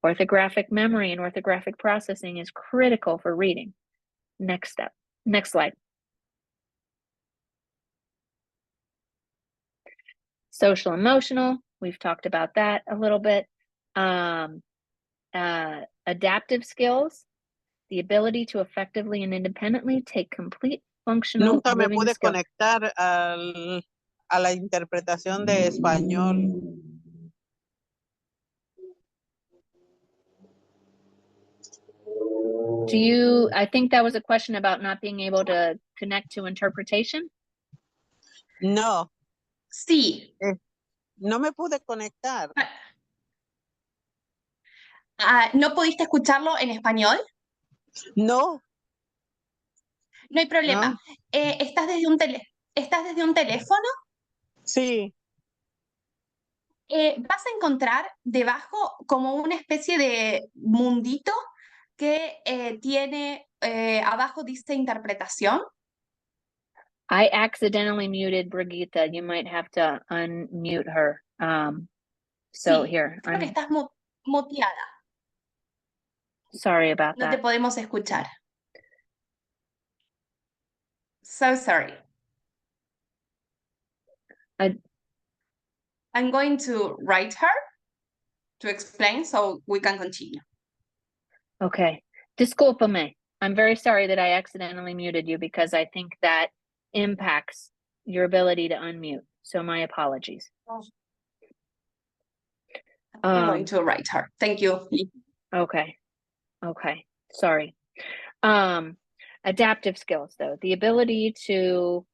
Orthographic memory and orthographic processing is critical for reading. Next slide. Social emotional, we've talked about that a little bit. Adaptive skills, the ability to effectively and independently take complete functional Nunca me living pude skills. conectar a la interpretación de español. I think that was a question about not being able to connect to interpretation. No, Sí. no me pude conectar. ¿No pudiste escucharlo en español? No, No hay problema. No. ¿Estás desde un teléfono? sí, Vas a encontrar debajo como una especie de mundito que tiene, abajo dice interpretación. I accidentally muted Brigitte. You might have to unmute her. So Sí, here, creo que estás muteada. sorry about No te that. podemos escuchar. So sorry. I'm going to write her to explain so we can continue. Okay. Disculpame. I'm very sorry that I accidentally muted you because I think that impacts your ability to unmute. So my apologies. I'm going to write her. Thank you. Okay. Sorry. Adaptive skills, though, the ability to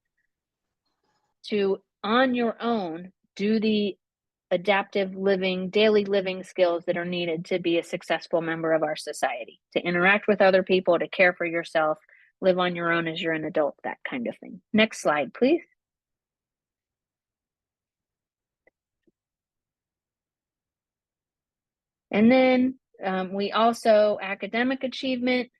on your own do the adaptive living, daily living skills that are needed to be a successful member of our society, to interact with other people, to care for yourself, live on your own as you're an adult, that kind of thing. Next slide, please. And then we also academic achievement.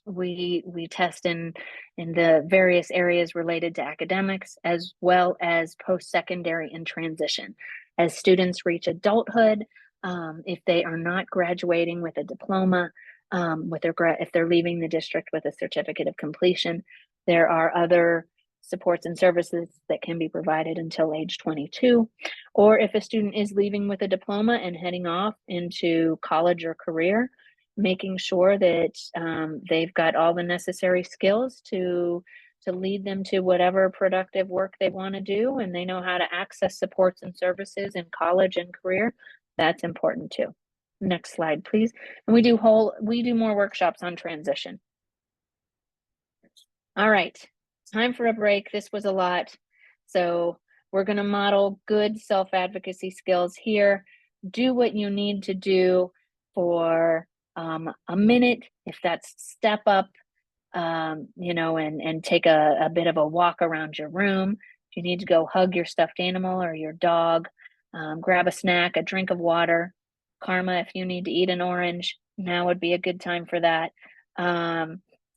We test in the various areas related to academics, as well as post-secondary and transition. As students reach adulthood, if they are not graduating with a diploma, if they're leaving the district with a certificate of completion, there are other supports and services that can be provided until age 22. Or if a student is leaving with a diploma and heading off into college or career, making sure that they've got all the necessary skills to lead them to whatever productive work they want to do, and they know how to access supports and services in college and career. That's important too. Next slide, please. And we do more workshops on transition. All right, time for a break. This was a lot. So we're going to model good self-advocacy skills here. Do what you need to do for a minute, if that's step up, and take a bit of a walk around your room. If you need to go hug your stuffed animal or your dog, grab a snack, a drink of water. Karma, if you need to eat an orange, now would be a good time for that.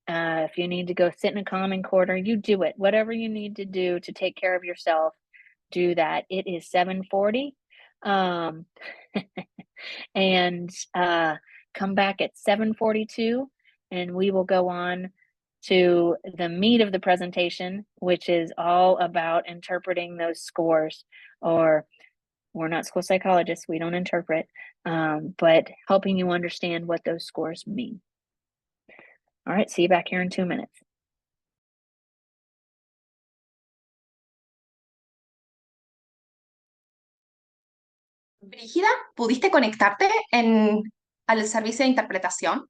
If you need to go sit in a common corner, you do it. Whatever you need to do to take care of yourself, do that. It is 7:40. And come back at 7:42, and we will go on to the meat of the presentation, which is all about interpreting those scores. Or we're not school psychologists, we don't interpret, but helping you understand what those scores mean. All right, see you back here in 2 minutes. Brígida, ¿pudiste conectarte al servicio de interpretación?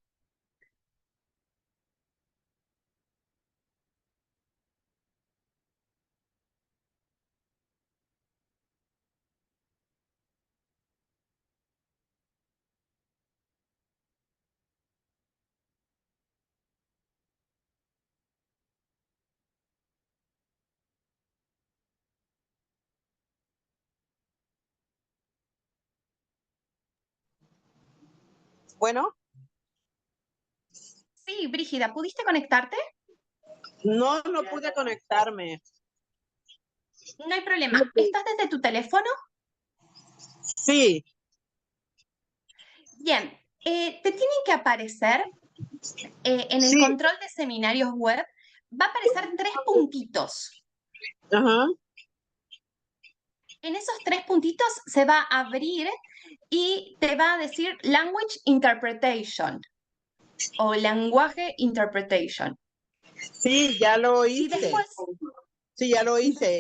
Bueno, Sí, Brígida, ¿pudiste conectarte? no pude conectarme. No hay problema. Ok. ¿Estás desde tu teléfono? Sí, Bien, te tienen que aparecer en el sí, control de seminarios web, va a aparecer 3 puntitos. ajá, En esos 3 puntitos se va a abrir y te va a decir Language Interpretation o Lenguaje Interpretation. sí, ya lo Y hice. después, Sí, ya lo hice.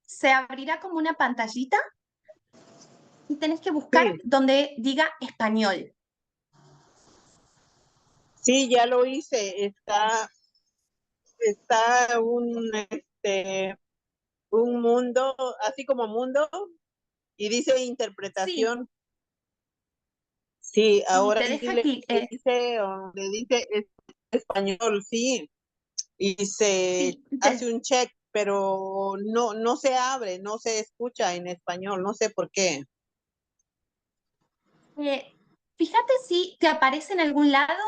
se abrirá como una pantallita y tenés que buscar Sí. donde diga español. Sí, ya lo hice. Está un mundo, así como mundo, y dice Sí, interpretación. Sí, ahora te sí deja le dice español, sí, y se sí, hace un check, pero no se abre, no se escucha en español, no sé por qué. fíjate si te aparece en algún lado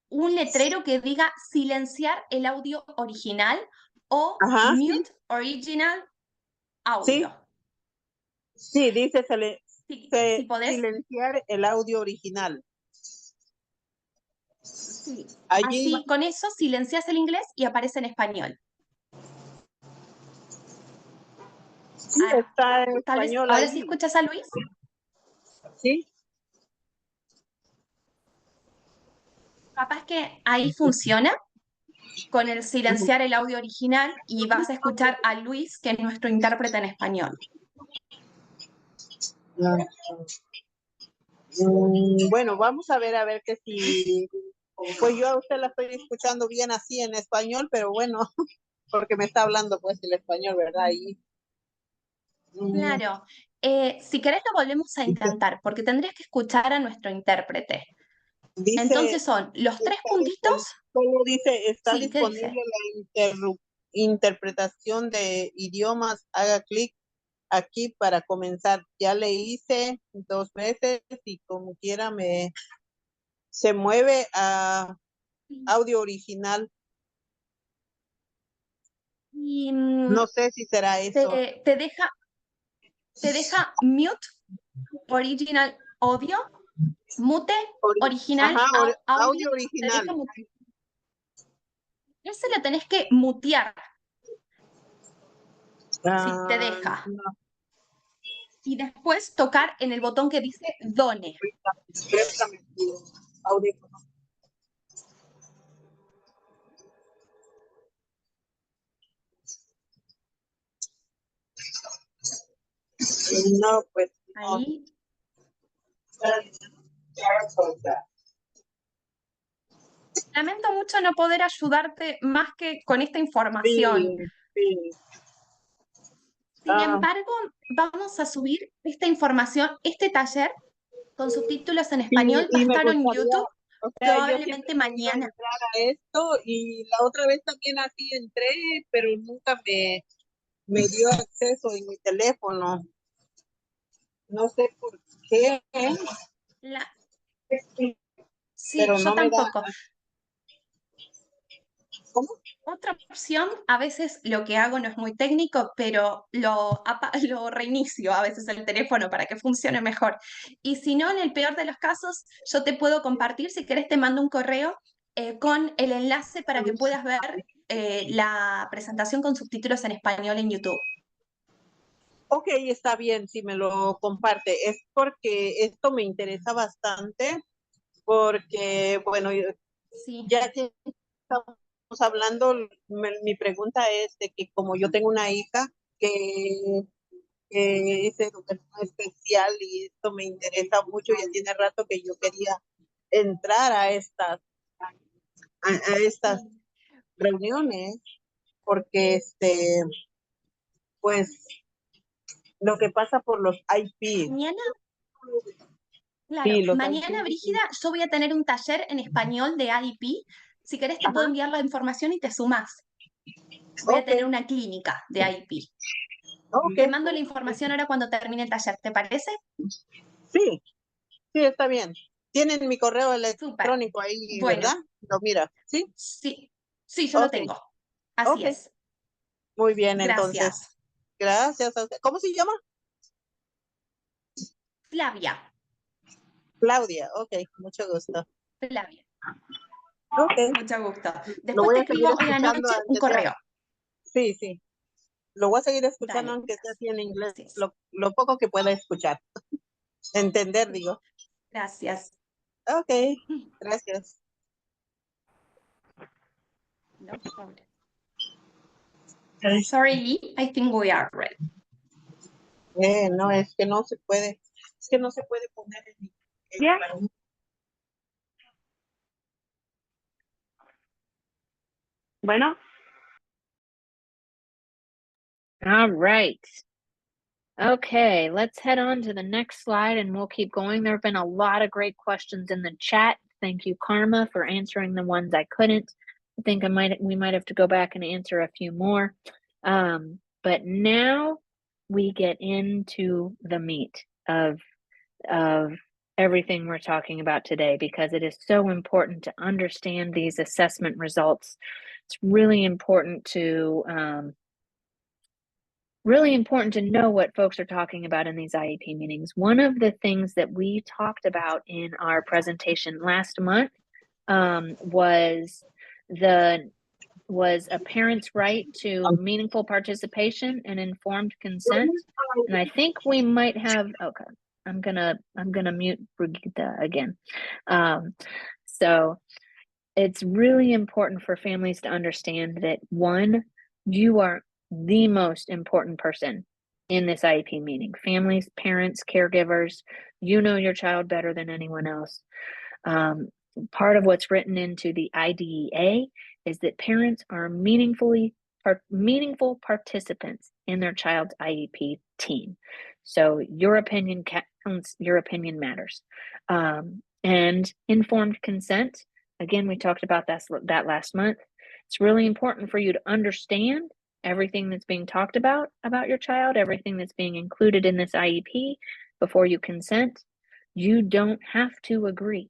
un letrero que diga silenciar el audio original o Ajá, sí, mute original sí, audio. sí, dice Si podés, silenciar el audio original. sí. Allí Así con eso silencias el inglés y aparece en español. sí está en Tal vez español ahora sí ahí, escuchas a Luis. sí. Capaz que ahí funciona con el silenciar el audio original y vas a escuchar a Luis, que es nuestro intérprete en español. Bueno, vamos a ver que si, pues yo a usted la estoy escuchando bien así en español, pero bueno, porque me está hablando pues el español, ¿verdad? Y Claro. Si querés lo volvemos a dice, intentar, porque tendrías que escuchar a nuestro intérprete. dice, Entonces son los 3 puntitos. solo dice, está Sí, ¿qué disponible dice? la interpretación de idiomas, haga clic aquí para comenzar. Ya le hice 2 veces y como quiera se mueve a audio original. Y No sé si será eso. te deja mute original audio, mute original Ajá, audio, audio te deja original. mute. Ese lo tenés que mutear, si te deja. No, Y después tocar en el botón que dice Done. préstame tu audífono. No, pues no. Ahí. Lamento mucho no poder ayudarte más que con esta información. Sí, sí. Sin embargo, vamos a subir esta información, este taller con subtítulos en Sí, español va a y me estar en gustaría, YouTube o sea, yo siempre probablemente he querido mañana. entrar a esto y la otra vez también así entré, pero nunca me dio acceso en mi teléfono. No sé por qué, Sí, pero yo no me da. tampoco. Otra opción, a veces lo que hago no es muy técnico, pero lo reinicio a veces el teléfono para que funcione mejor. Y si no, en el peor de los casos, yo te puedo compartir, si querés te mando un correo con el enlace para que puedas ver la presentación con subtítulos en español en YouTube. Ok, está bien si me lo comparte. Es porque esto me interesa bastante, porque, bueno, Sí. ya que estamos hablando, mi pregunta es de que como yo tengo una hija que es educación especial y esto me interesa mucho, ya tiene rato que yo quería entrar a estas reuniones, porque pues lo que pasa por los IEPs. Mañana, claro, Sí, los mañana, IEPs. Brígida, yo voy a tener un taller en español de IEP. Si querés te puedo Ajá. enviar la información y te sumás. Voy a Ok, tener una clínica de IEP. ok. Te mando la información ahora cuando termine el taller, ¿te parece? Sí, sí, está bien. Tienen mi correo Súper. electrónico ahí, Bueno, ¿verdad? Lo mira, ¿sí? sí, sí, yo lo Ok, tengo. Así ok. es. Muy bien, entonces. Gracias. Gracias a usted. ¿Cómo se llama? Flavia, Claudia. Ok, mucho gusto. Flavia, Ok. mucho gusto. Lo Después voy te a seguir escribo hoy escuchando anoche un aunque sea. correo. Sí, sí. Lo voy a seguir escuchando Dale. aunque sea así en inglés. Gracias. Lo poco que pueda escuchar. Entender, digo. Gracias. Ok, gracias. No problem. Sorry, Lee, I think we are ready. No, es que no se puede. Es que no se puede poner en Yeah. Bueno. All right. Okay, let's head on to the next slide and we'll keep going. There have been a lot of great questions in the chat. Thank you, Karma, for answering the ones I couldn't. I think we might have to go back and answer a few more. But now we get into the meat of everything we're talking about today, because it is so important to understand these assessment results. It's really important to know what folks are talking about in these IEP meetings. One of the things that we talked about in our presentation last month was a parent's right to meaningful participation and informed consent. And I think we might have, okay, I'm gonna mute Brigitte again. So it's really important for families to understand that, one, you are the most important person in this IEP meeting. Families, parents, caregivers, you know your child better than anyone else. Part of what's written into the IDEA is that parents are meaningful participants in their child's IEP team. So your opinion counts, your opinion matters. And informed consent, again, we talked about that last month. It's really important for you to understand everything that's being talked about your child, everything that's being included in this IEP before you consent. You don't have to agree.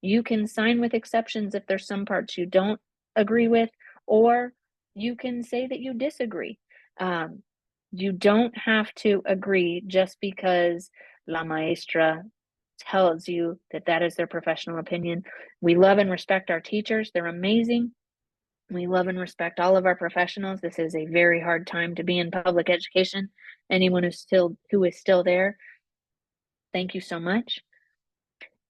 You can sign with exceptions if there's some parts you don't agree with, or you can say that you disagree. You don't have to agree just because la maestra tells you that is their professional opinion. We love and respect our teachers. They're amazing. We love and respect all of our professionals. This is a very hard time to be in public education. Anyone who is still there, thank you so much.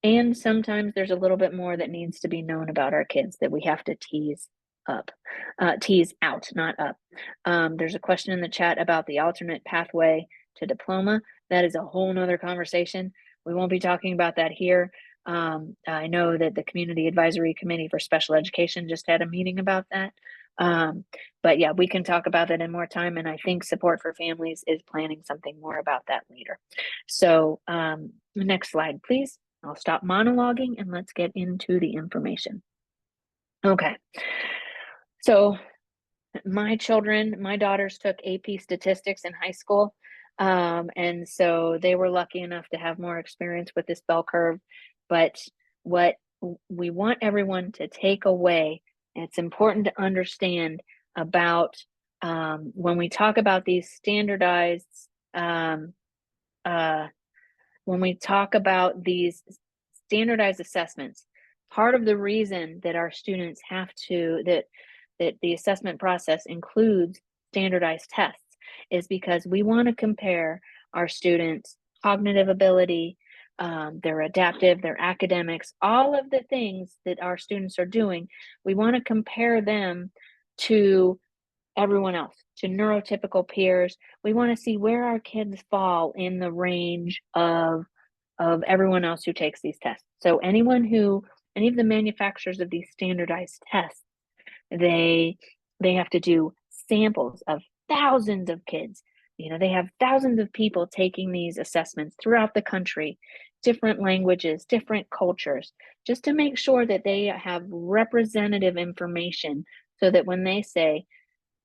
And sometimes there's a little bit more that needs to be known about our kids that we have to tease out, not up. There's a question in the chat about the alternate pathway to diploma. That is a whole nother conversation. We won't be talking about that here. I know that the Community Advisory Committee for Special Education just had a meeting about that. But yeah, we can talk about that in more time. And I think Support for Families is planning something more about that later. So next slide, please. I'll stop monologuing and let's get into the information. Okay. So my daughters took AP statistics in high school. And so they were lucky enough to have more experience with this bell curve. But what we want everyone to take away it's important to understand about when we talk about these standardized, when we talk about these standardized assessments, part of the reason that our students have to, that the assessment process includes standardized tests is because we want to compare our students' cognitive ability, their adaptive, their academics, all of the things that our students are doing. We want to compare them to everyone else, to neurotypical peers. We want to see where our kids fall in the range of everyone else who takes these tests. So any of the manufacturers of these standardized tests, they have to do samples of thousands of kids. They have thousands of people taking these assessments throughout the country, different languages, different cultures, just to make sure that they have representative information, so that when they say,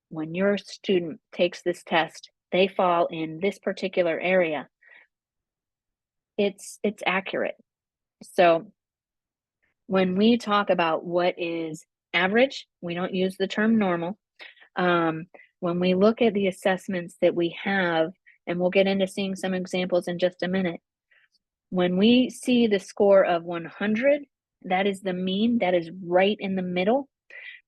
when your student takes this test, they fall in this particular area, it's accurate. So when we talk about what is average, we don't use the term normal. When we look at the assessments that we have, and we'll get into seeing some examples in just a minute, when we see the score of 100, that is the mean, that is right in the middle.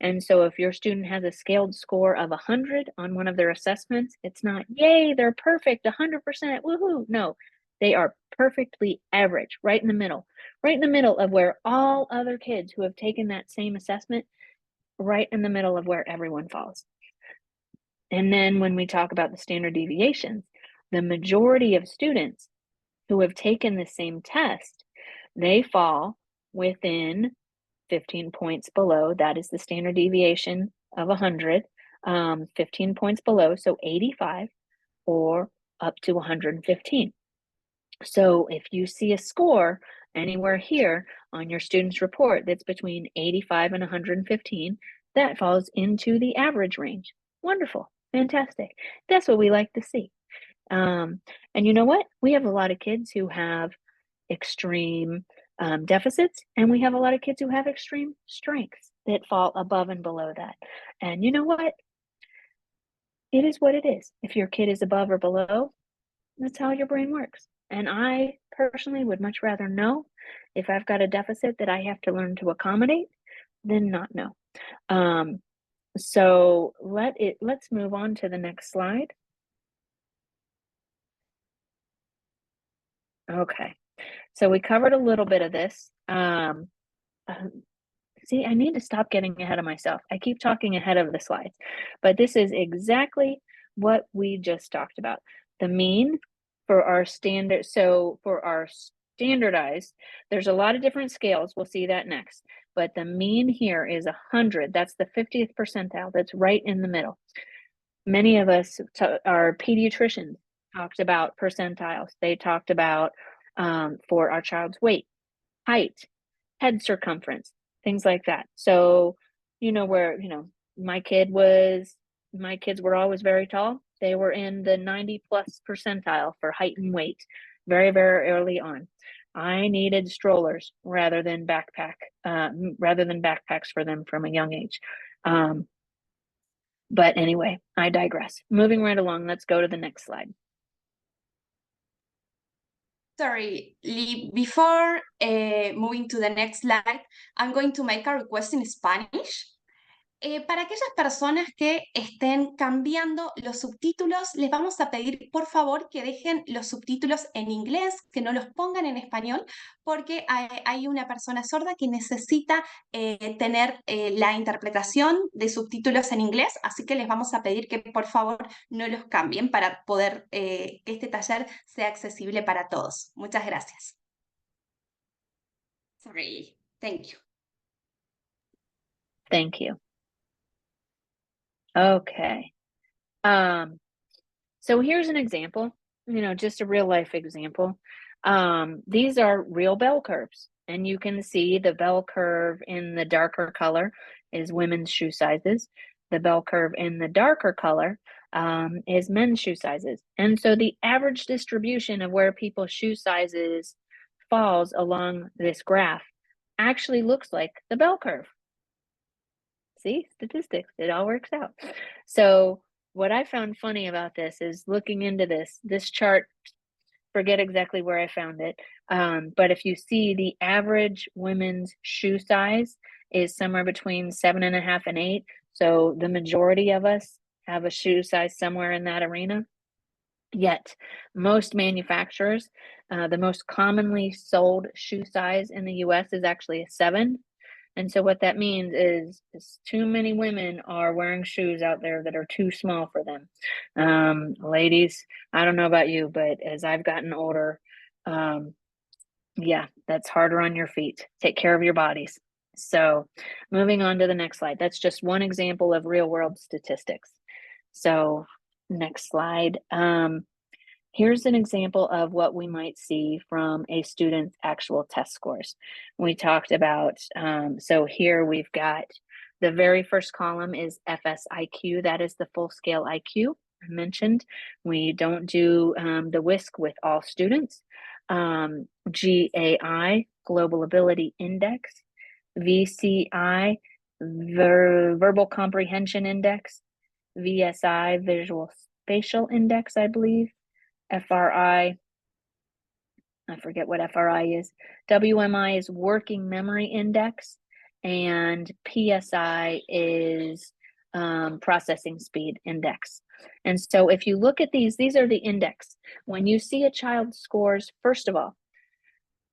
And so if your student has a scaled score of 100 on one of their assessments, it's not, yay, they're perfect, 100%, woohoo. No, they are perfectly average, right in the middle of where all other kids who have taken that same assessment, right in the middle of where everyone falls. And then when we talk about the standard deviations, the majority of students who have taken the same test, they fall within 15 points below. That is the standard deviation of 100, 15 points below, so 85 or up to 115. So if you see a score anywhere here on your student's report that's between 85 and 115, that falls into the average range. Wonderful, fantastic. That's what we like to see. And you know what? We have a lot of kids who have extreme deficits, and we have a lot of kids who have extreme strengths that fall above and below that. And you know what? It is what it is. If your kid is above or below, that's how your brain works. And I personally would much rather know if I've got a deficit that I have to learn to accommodate than not know. So let's move on to the next slide. Okay, so we covered a little bit of this. See, I need to stop getting ahead of myself. I keep talking ahead of the slides, but this is exactly what we just talked about. The mean for our standard, so for our standardized, there's a lot of different scales. We'll see that next. But the mean here is 100. That's the 50th percentile. That's right in the middle. Many of us, our pediatricians, talked about percentiles. They talked about for our child's weight, height, head circumference, things like that. So, where, my kids were always very tall. They were in the 90 plus percentile for height and weight very, very early on. I needed strollers rather than backpacks for them from a young age. But anyway, I digress. Moving right along, let's go to the next slide. Sorry, Lee, before moving to the next slide, I'm going to make a request in Spanish. Para aquellas personas que estén cambiando los subtítulos, les vamos a pedir por favor que dejen los subtítulos en inglés, que no los pongan en español, porque hay una persona sorda que necesita tener la interpretación de subtítulos en inglés, así que les vamos a pedir que por favor no los cambien para poder que este taller sea accesible para todos. Muchas gracias. Sorry. Thank you. Thank you. Okay. So here's an example, just a real life example. These are real bell curves, and you can see the bell curve in the darker color is women's shoe sizes. The bell curve in the darker color is men's shoe sizes. And so the average distribution of where people's shoe sizes falls along this graph actually looks like the bell curve. See, statistics, it all works out. So what I found funny about this is looking into this chart, forget exactly where I found it. But if you see the average women's shoe size is somewhere between 7.5 and 8. So the majority of us have a shoe size somewhere in that arena. Yet most manufacturers, the most commonly sold shoe size in the US is actually a 7. And so what that means is too many women are wearing shoes out there that are too small for them. Ladies, I don't know about you, but as I've gotten older, yeah, that's harder on your feet. Take care of your bodies. So moving on to the next slide. That's just one example of real world statistics. So next slide. Here's an example of what we might see from a student's actual test scores. We talked about, so here we've got the very first column is FSIQ. That is the full scale IQ I mentioned. We don't do the WISC with all students. GAI, Global Ability Index. VCI, Verbal Comprehension Index. VSI, Visual Spatial Index, I believe. FRI, I forget what FRI is. WMI is Working Memory Index, and PSI is Processing Speed Index. And so if you look at these are the index. When you see a child's scores, first of all,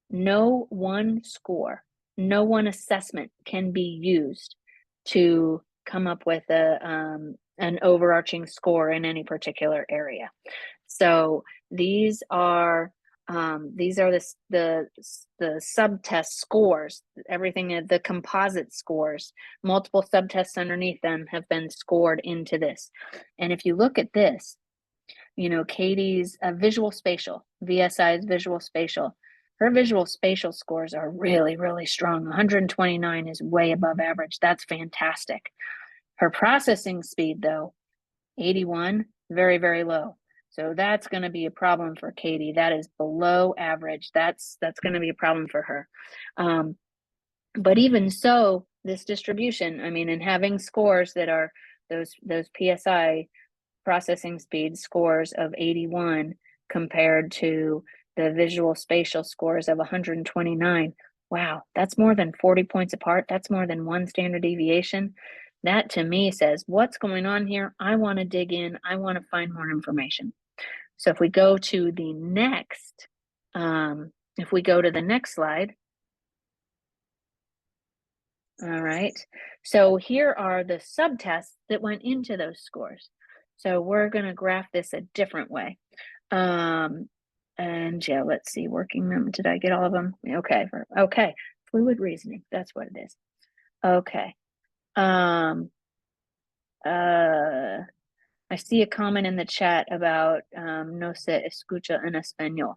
no one score, no one assessment can be used to come up with an overarching score in any particular area. So these are the subtest scores, everything, the composite scores, multiple subtests underneath them have been scored into this. And if you look at this, you know, Katie's visual spatial, VSI's visual spatial, her visual spatial scores are really, really strong. 129 is way above average. That's fantastic. Her processing speed, though, 81, very, very low. So that's going to be a problem for Katie. That is below average. That's going to be a problem for her. But even so, this distribution, I mean, and having scores that are those PSI processing speed scores of 81 compared to the visual spatial scores of 129. Wow, that's more than 40 points apart. That's more than one standard deviation. That to me says, what's going on here? I want to dig in. I want to find more information. So if we go to the next, slide. All right. So here are the subtests that went into those scores. So we're going to graph this a different way. And yeah, let's see, working memory. Did I get all of them? Okay. Okay. Fluid reasoning. That's what it is. Okay. I see a comment in the chat about no se escucha en español.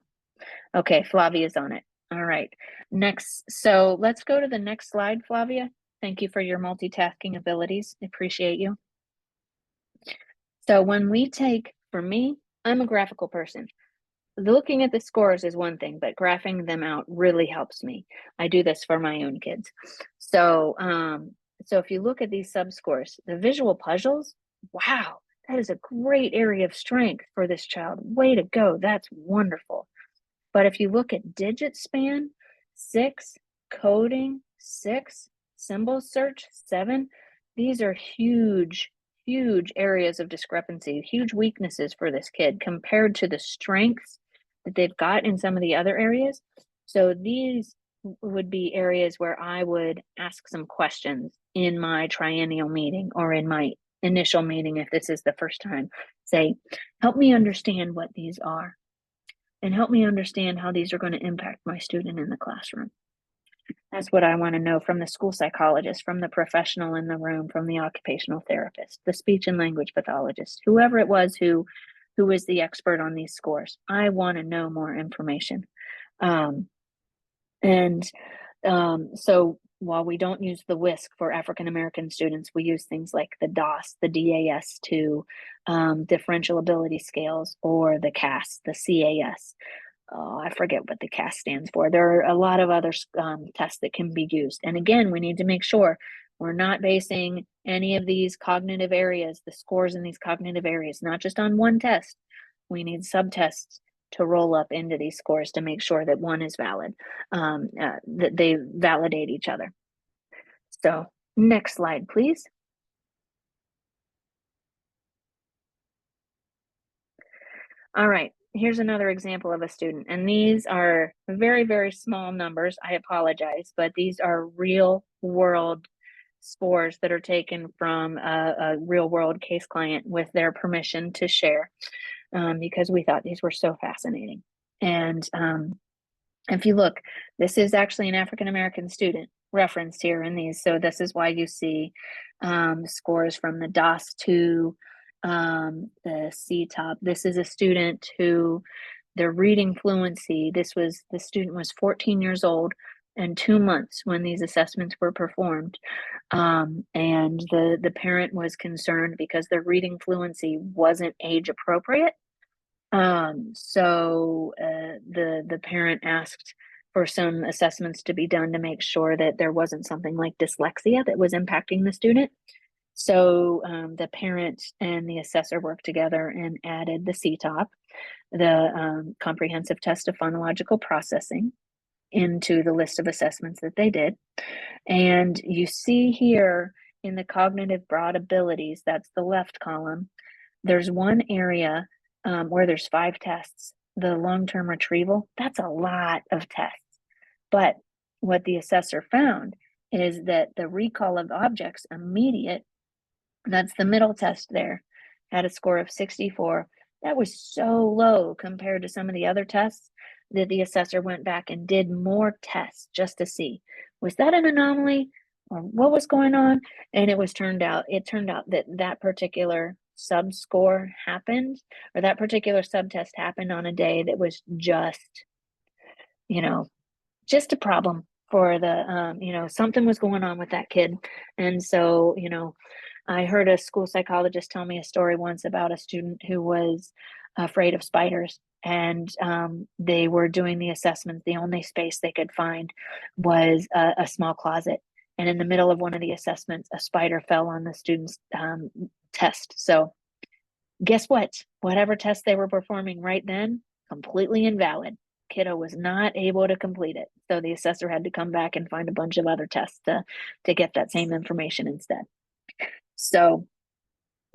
Okay, Flavia's on it. All right. Next. So let's go to the next slide, Flavia. Thank you for your multitasking abilities. Appreciate you. So when we take, for me, I'm a graphical person. Looking at the scores is one thing, but graphing them out really helps me. I do this for my own kids. So, so if you look at these subscores, the visual puzzles, wow, that is a great area of strength for this child. Way to go. That's wonderful. But if you look at digit span, 6, coding, 6, symbol search, 7, these are huge, huge areas of discrepancy, huge weaknesses for this kid compared to the strengths that they've got in some of the other areas. So these would be areas where I would ask some questions in my triennial meeting or in my initial meeting if this is the first time. Say, help me understand what these are and help me understand how these are going to impact my student in the classroom. That's what I want to know from the school psychologist, from the professional in the room, from the occupational therapist, the speech and language pathologist, whoever it was who is the expert on these scores. I want to know more information. So while we don't use the WISC for African American students, we use things like the DAS, the DAS2, differential ability scales, or the CAS, the CAS. Oh, I forget what the CAS stands for. There are a lot of other tests that can be used. And again, we need to make sure We're not basing any of these cognitive areas, the scores in these cognitive areas, not just on one test. We need subtests to roll up into these scores to make sure that one is valid, that they validate each other. So next slide, please. All right, here's another example of a student, and these are very, very small numbers. I apologize, but these are real world scores that are taken from a real world case client with their permission to share, because we thought these were so fascinating. And if you look, this is actually an African-American student referenced here in these. So this is why you see scores from the DOS2, the CTOP. This is a student who their reading fluency, the student was 14 years old and 2 months when these assessments were performed. And the parent was concerned because their reading fluency wasn't age appropriate. So the parent asked for some assessments to be done to make sure that there wasn't something like dyslexia that was impacting the student. So the parent and the assessor worked together and added the CTOP, the comprehensive test of phonological processing, into the list of assessments that they did. And you see here in the cognitive broad abilities, that's the left column, there's one area where there's 5 tests. The long-term retrieval, that's a lot of tests. But what the assessor found is that the recall of objects immediate, that's the middle test there, had a score of 64. That was so low compared to some of the other tests that the assessor went back and did more tests just to see, was that an anomaly or what was going on? And it turned out that that particular sub score happened, or that particular subtest happened on a day that was just a problem for the, something was going on with that kid. And so, I heard a school psychologist tell me a story once about a student who was afraid of spiders, and they were doing the assessment. The only space they could find was a small closet. And in the middle of one of the assessments, a spider fell on the student's test. So guess what? Whatever test they were performing right then, completely invalid. Kiddo was not able to complete it. So the assessor had to come back and find a bunch of other tests to get that same information instead. So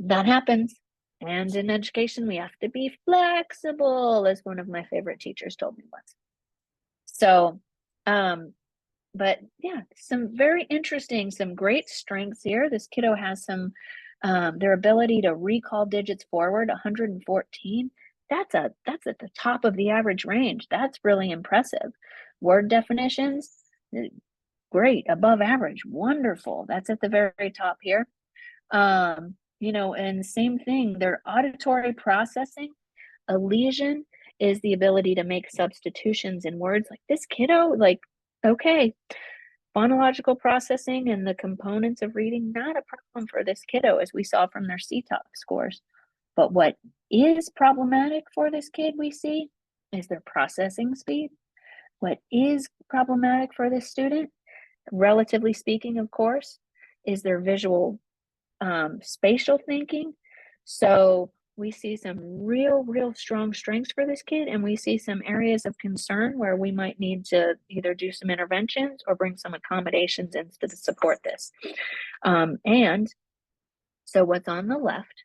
that happens. And in education, we have to be flexible, as one of my favorite teachers told me once. So, but yeah, some very interesting, some great strengths here. This kiddo has some, their ability to recall digits forward, 114. That's at the top of the average range. That's really impressive. Word definitions, great, above average, wonderful. That's at the very top here. And same thing, their auditory processing, a lesion is the ability to make substitutions in words. Like this kiddo, okay, phonological processing and the components of reading, not a problem for this kiddo, as we saw from their CTOP scores. But what is problematic for this kid, we see, is their processing speed. What is problematic for this student, relatively speaking, of course, is their visual spatial thinking. So we see some real strong strengths for this kid, and we see some areas of concern where we might need to either do some interventions or bring some accommodations in to support this. And so what's on the left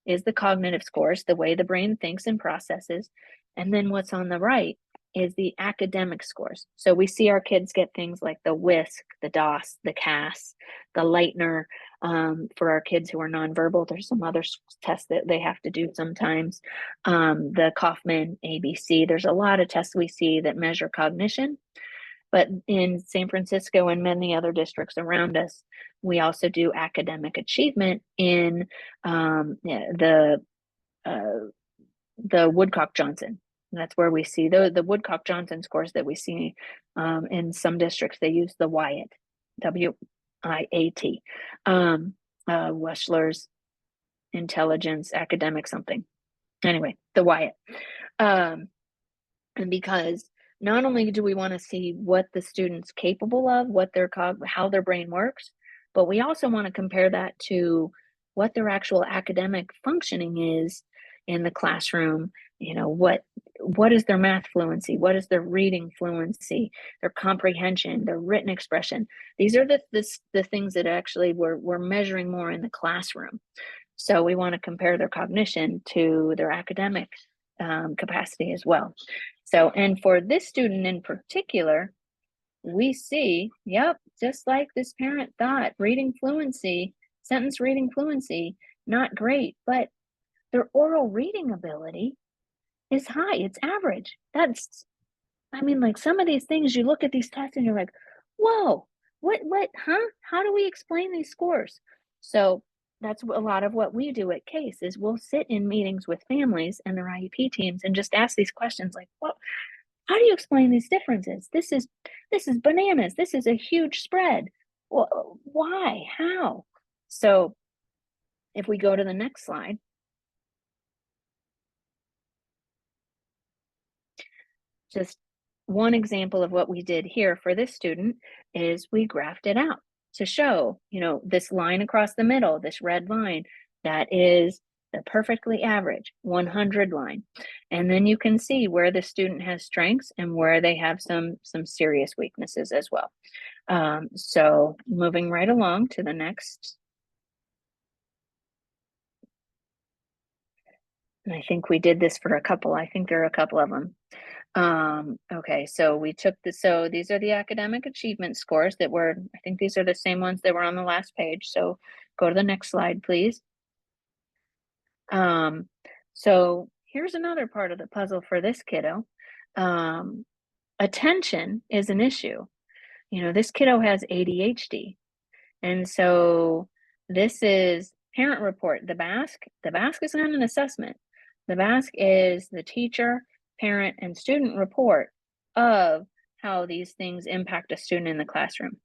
is the cognitive scores, the way the brain thinks and processes. And then what's on the right is the academic scores. So we see our kids get things like the WISC, the DOS, the CAS, the Leitner. For our kids who are nonverbal, there's some other tests that they have to do sometimes. The Kaufman, ABC, there's a lot of tests we see that measure cognition. But in San Francisco and many other districts around us, we also do academic achievement in the Woodcock-Johnson. And that's where we see the Woodcock-Johnson scores that we see in some districts. They use the Wyatt, WIAT, Wechsler's intelligence, academic something. Anyway, the Wyatt. And because not only do we want to see what the student's capable of, how their brain works, but we also want to compare that to what their actual academic functioning is in the classroom. You know, what is their math fluency? What is their reading fluency? Their comprehension, their written expression. These are the things that actually we're measuring more in the classroom. So we want to compare their cognition to their academic capacity as well. So, and for this student in particular, we see, yep, just like this parent thought, reading fluency, sentence reading fluency, not great, but their oral reading ability is high. It's average. I mean, like some of these things, you look at these tests and you're like, whoa, what, huh? How do we explain these scores? So that's a lot of what we do at CASE is we'll sit in meetings with families and their IEP teams and just ask these questions like, well, how do you explain these differences? This is bananas. This is a huge spread. Well, why? How? So if we go to the next slide. Just one example of what we did here for this student is we graphed it out to show, you know, this line across the middle, this red line, that is the perfectly average 100 line. And then you can see where the student has strengths and where they have some serious weaknesses as well. So moving right along to the next. And I think we did this for a couple. I think there are a couple of them. Okay, so we took so these are the academic achievement scores that were, I think these are the same ones that were on the last page. So go to the next slide, please. So here's another part of the puzzle for this kiddo. Attention is an issue. You know, this kiddo has ADHD. And so this is parent report. The BASC is not an assessment. The BASC is the teacher, parent, and student report of how these things impact a student in the classroom.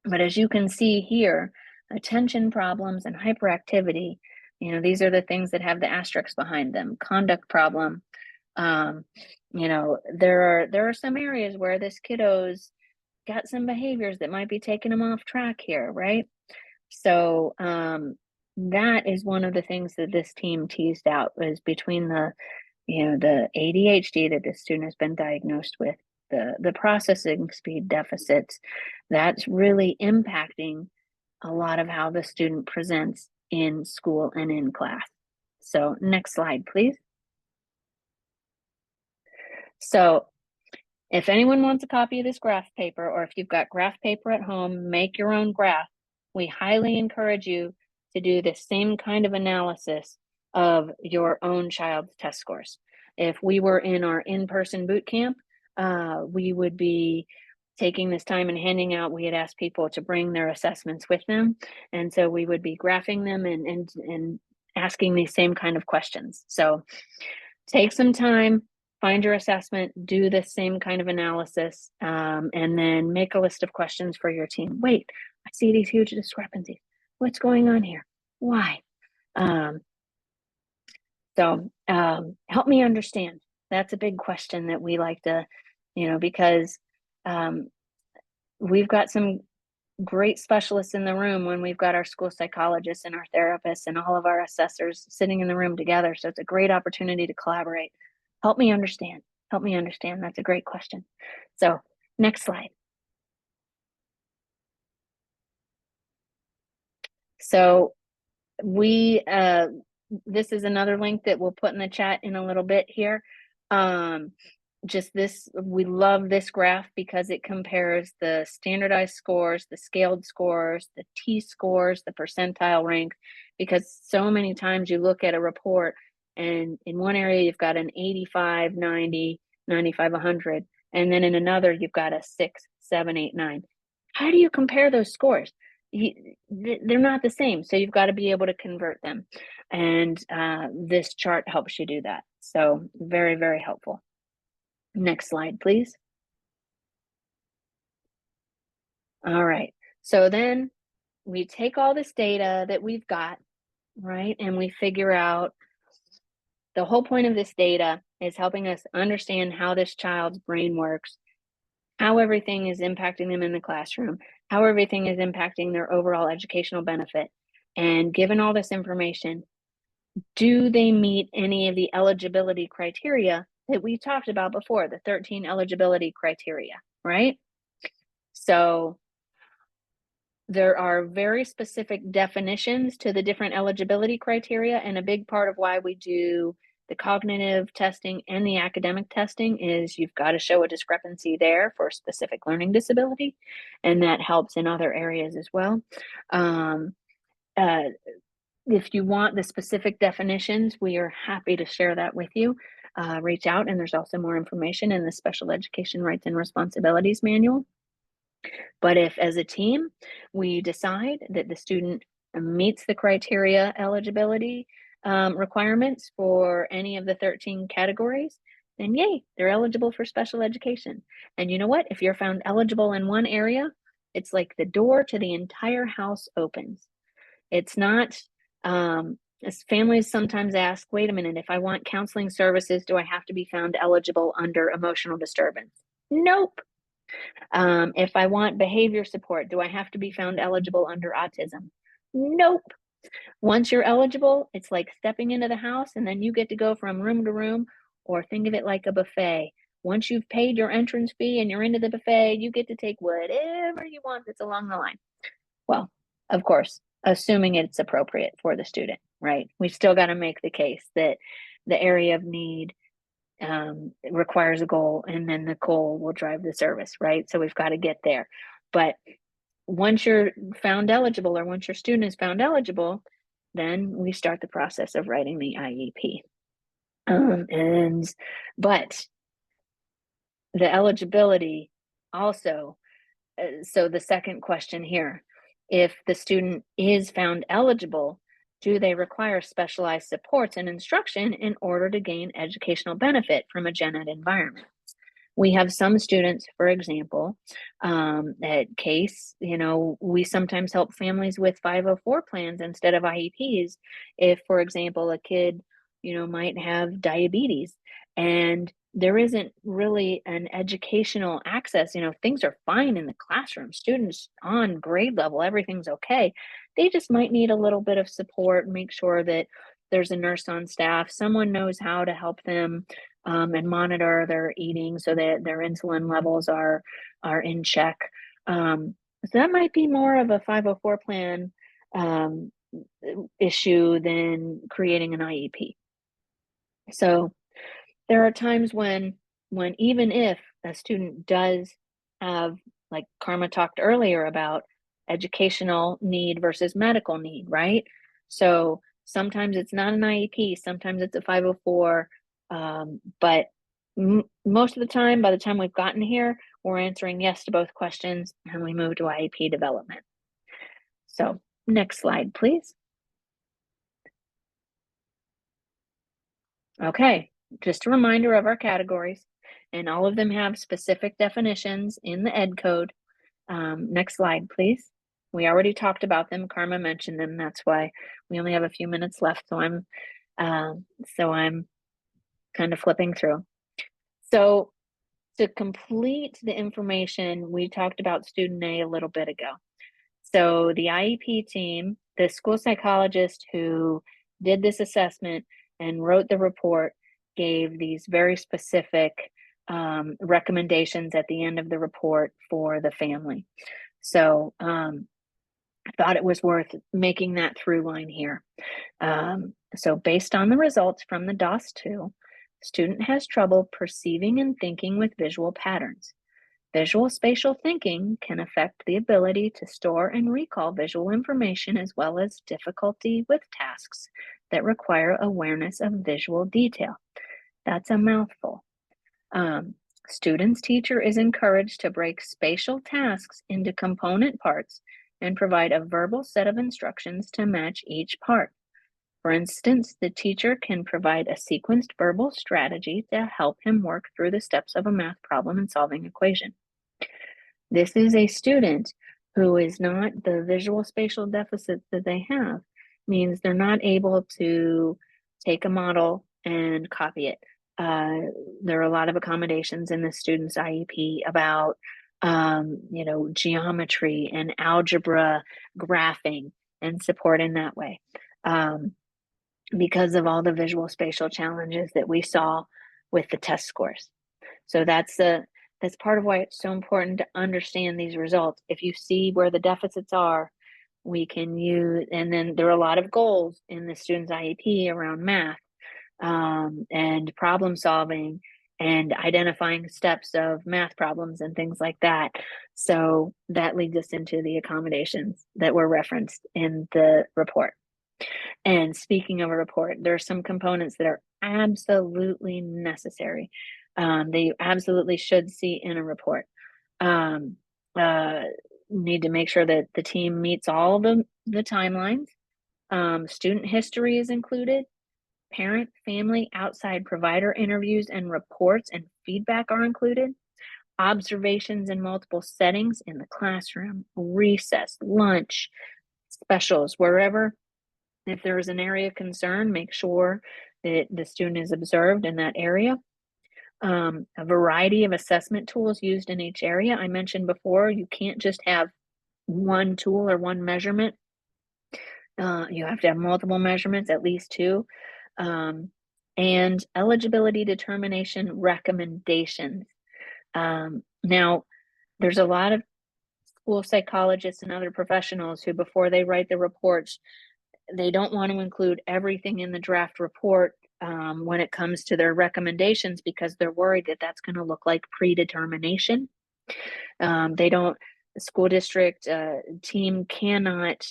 But as you can see here, attention problems and hyperactivity, you know, these are the things that have the asterisks behind them. Conduct problem, you know, there are some areas where this kiddo's got some behaviors that might be taking them off track here, right? So that is one of the things that this team teased out, was between the, you know, the ADHD that the student has been diagnosed with, the processing speed deficits, that's really impacting a lot of how the student presents in school and in class. So next slide, please. So if anyone wants a copy of this graph paper, or if you've got graph paper at home, make your own graph. We highly encourage you to do the same kind of analysis of your own child's test scores. If we were in our in-person boot camp, we would be taking this time and handing out, we had asked people to bring their assessments with them. And so we would be graphing them and asking these same kind of questions. So take some time, find your assessment, do the same kind of analysis, and then make a list of questions for your team. Wait, I see these huge discrepancies. What's going on here? Why? So help me understand. That's a big question that we like to, you know, because we've got some great specialists in the room when we've got our school psychologists and our therapists and all of our assessors sitting in the room together. So it's a great opportunity to collaborate. Help me understand. Help me understand. That's a great question. So next slide. So we, this is another link that we'll put in the chat in a little bit here. Just this, we love this graph because it compares the standardized scores, the scaled scores, the T-scores, the percentile rank, because so many times you look at a report and in one area you've got an 85, 90, 95, 100, and then in another you've got a 6, 7, 8, 9. How do you compare those scores? They're not the same, so you've got to be able to convert them, and this chart helps you do that. So very, very helpful. Next slide, please. All right, so then we take all this data that we've got, right, and we figure out the whole point of this data is helping us understand how this child's brain works how everything is impacting them in the classroom, how everything is impacting their overall educational benefit. And given all this information, do they meet any of the eligibility criteria that we talked about before, the 13 eligibility criteria, right? So there are very specific definitions to the different eligibility criteria, and a big part of why we do the cognitive testing and the academic testing is you've got to show a discrepancy there for a specific learning disability, and that helps in other areas as well. If you want the specific definitions, we are happy to share that with you. Reach out, and there's also more information in the Special Education Rights and Responsibilities Manual. But if as a team, we decide that the student meets the criteria eligibility requirements for any of the 13 categories, then yay, they're eligible for special education. And you know what? If you're found eligible in one area, it's like the door to the entire house opens. It's not, as families sometimes ask, wait a minute, if I want counseling services, do I have to be found eligible under emotional disturbance? Nope. If I want behavior support, do I have to be found eligible under autism? Nope. Once you're eligible, it's like stepping into the house and then you get to go from room to room, or think of it like a buffet. Once you've paid your entrance fee and you're into the buffet, you get to take whatever you want that's along the line. Well, of course, assuming it's appropriate for the student, right? We still got to make the case that the area of need it requires a goal, and then the goal will drive the service, right? So we've got to get there. But once you're found eligible, or once your student is found eligible, then we start the process of writing the IEP. But the eligibility also, so the second question here, if the student is found eligible, do they require specialized supports and instruction in order to gain educational benefit from a gen ed environment? We have some students, for example, at CASE, we sometimes help families with 504 plans instead of IEPs. If, for example, a kid, might have diabetes and there isn't really an educational access, things are fine in the classroom, students on grade level, everything's okay. They just might need a little bit of support, make sure that there's a nurse on staff, someone knows how to help them and monitor their eating so that their insulin levels are in check. So that might be more of a 504 plan issue than creating an IEP. So there are times when even if a student does have, like Karma talked earlier about, educational need versus medical need, right? So sometimes it's not an IEP, sometimes it's a 504, but most of the time, by the time we've gotten here, we're answering yes to both questions and we move to IEP development. So next slide, please. Okay, just a reminder of our categories, and all of them have specific definitions in the ed code. Next slide, please. We already talked about them. Karma mentioned them. That's why we only have a few minutes left. So I'm kind of flipping through. So to complete the information, we talked about student A a little bit ago. So the IEP team, the school psychologist who did this assessment and wrote the report, gave these very specific recommendations at the end of the report for the family. So I thought it was worth making that through line here. So based on the results from the DOS-2, student has trouble perceiving and thinking with visual patterns. Visual spatial thinking can affect the ability to store and recall visual information, as well as difficulty with tasks that require awareness of visual detail. That's a mouthful. Student's teacher is encouraged to break spatial tasks into component parts and provide a verbal set of instructions to match each part. For instance, the teacher can provide a sequenced verbal strategy to help him work through the steps of a math problem and solving equation. This is a student who is not, the visual spatial deficits that they have means they're not able to take a model and copy it. there are a lot of accommodations in the student's IEP about, geometry and algebra, graphing, and support in that way, because of all the visual spatial challenges that we saw with the test scores. So that's part of why it's so important to understand these results. If you see where the deficits are, we can use, and then there are a lot of goals in the student's IEP around math, and problem solving and identifying steps of math problems and things like that. So that leads us into the accommodations that were referenced in the report. And speaking of a report, there are some components that are absolutely necessary, that you absolutely should see in a report. Need to make sure that the team meets all of the timelines. Student history is included. Parent, family, outside provider interviews and reports and feedback are included. Observations in multiple settings in the classroom, recess, lunch, specials, wherever. If there is an area of concern, make sure that the student is observed in that area. A variety of assessment tools used in each area. I mentioned before, you can't just have one tool or one measurement. You have to have multiple measurements, at least two. And eligibility determination recommendations. Now, there's a lot of school psychologists and other professionals who, before they write the reports, they don't want to include everything in the draft report when it comes to their recommendations, because they're worried that that's going to look like predetermination. The school district team cannot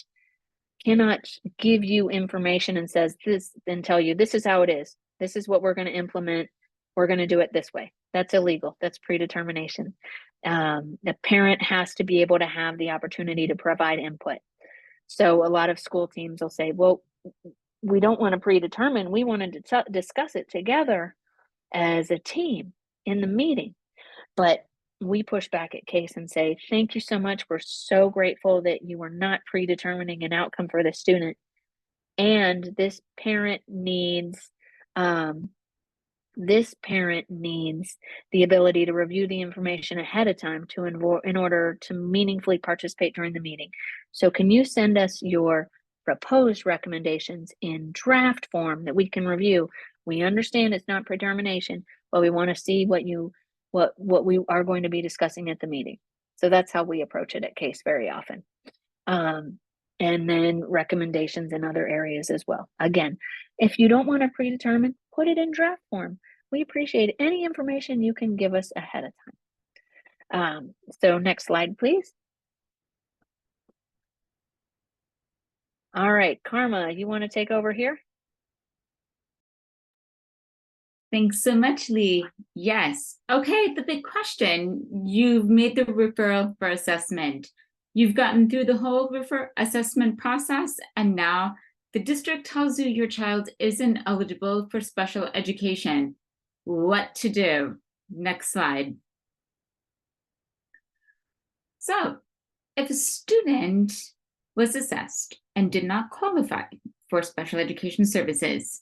give you information and says this and tell you this is how it is. This is what we're going to implement. We're going to do it this way. That's illegal. That's predetermination. The parent has to be able to have the opportunity to provide input. So a lot of school teams will say, well, we don't want to predetermine. We want to discuss it together as a team in the meeting. But we push back at CASE and say, thank you so much. We're so grateful that you are not predetermining an outcome for the student. And this parent needs the ability to review the information ahead of time in order to meaningfully participate during the meeting. So can you send us your proposed recommendations in draft form that we can review? We understand it's not predetermination, but we want to see what we are going to be discussing at the meeting. So that's how we approach it at CASE very often. And then recommendations in other areas as well. Again, if you don't want to predetermine, put it in draft form. We appreciate any information you can give us ahead of time. So next slide, please. All right, Karma, you want to take over here? Thanks so much, Lee. Yes. Okay, the big question. You've made the referral for assessment. You've gotten through the whole assessment process, and now the district tells you your child isn't eligible for special education. What to do? Next slide. So, if a student was assessed and did not qualify for special education services,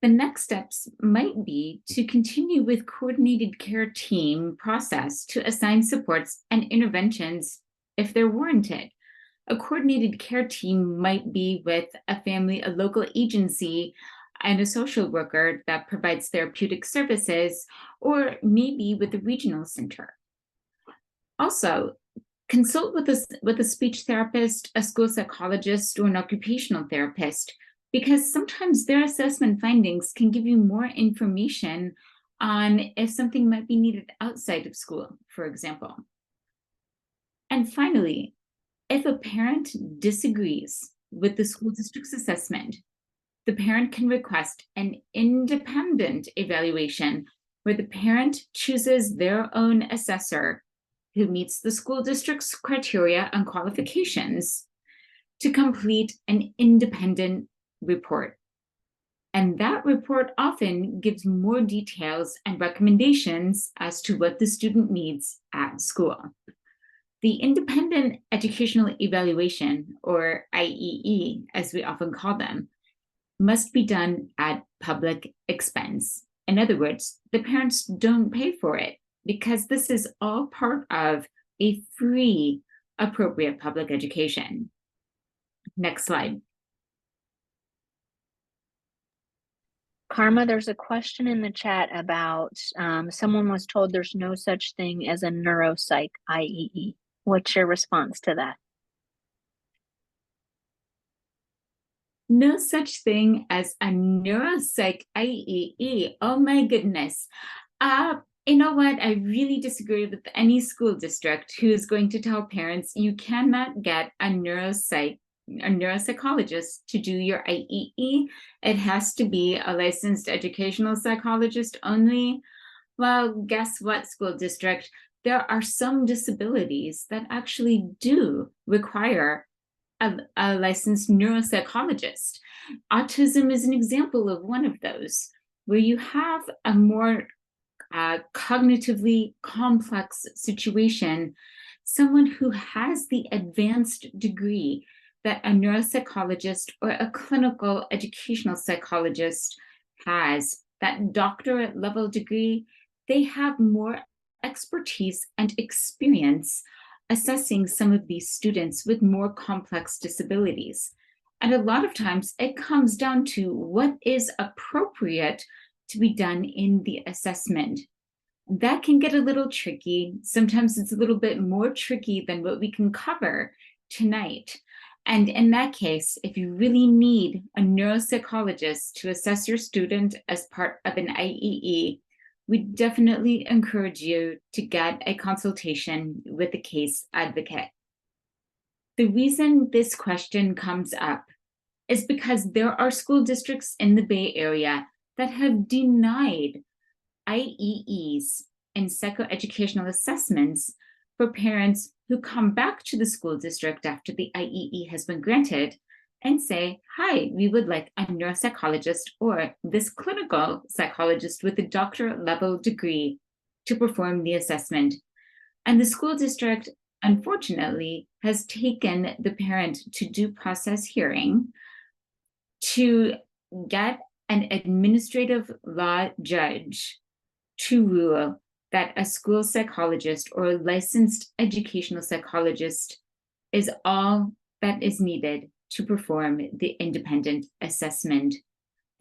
the next steps might be to continue with coordinated care team process to assign supports and interventions if they're warranted. A coordinated care team might be with a family, a local agency, and a social worker that provides therapeutic services, or maybe with a regional center. Also, consult with a speech therapist, a school psychologist, or an occupational therapist, because sometimes their assessment findings can give you more information on if something might be needed outside of school, for example. And finally, if a parent disagrees with the school district's assessment, the parent can request an independent evaluation where the parent chooses their own assessor who meets the school district's criteria and qualifications to complete an independent report. And that report often gives more details and recommendations as to what the student needs at school. The Independent Educational Evaluation, or IEE, as we often call them, must be done at public expense In other words, the parents don't pay for it because this is all part of a free, appropriate public education. Next slide. Karma, there's a question in the chat about someone was told there's no such thing as a neuropsych IEE. What's your response to that? No such thing as a neuropsych IEE. Oh my goodness. You know what? I really disagree with any school district who is going to tell parents you cannot get a neuropsychologist to do your IEE. It has to be a licensed educational psychologist only. Well, guess what, school district? There are some disabilities that actually do require a licensed neuropsychologist. Autism is an example of one of those, where you have a more cognitively complex situation, someone who has the advanced degree that a neuropsychologist or a clinical educational psychologist has, that doctorate level degree, they have more expertise and experience assessing some of these students with more complex disabilities. And a lot of times it comes down to what is appropriate to be done in the assessment. That can get a little tricky. Sometimes it's a little bit more tricky than what we can cover tonight. And in that case, if you really need a neuropsychologist to assess your student as part of an IEE, we definitely encourage you to get a consultation with a case advocate. The reason this question comes up is because there are school districts in the Bay Area that have denied IEEs and psychoeducational assessments for parents who come back to the school district after the IEE has been granted and say, hi, we would like a neuropsychologist or this clinical psychologist with a doctorate level degree to perform the assessment. And the school district, unfortunately, has taken the parent to due process hearing to get an administrative law judge to rule that a school psychologist or a licensed educational psychologist is all that is needed to perform the independent assessment.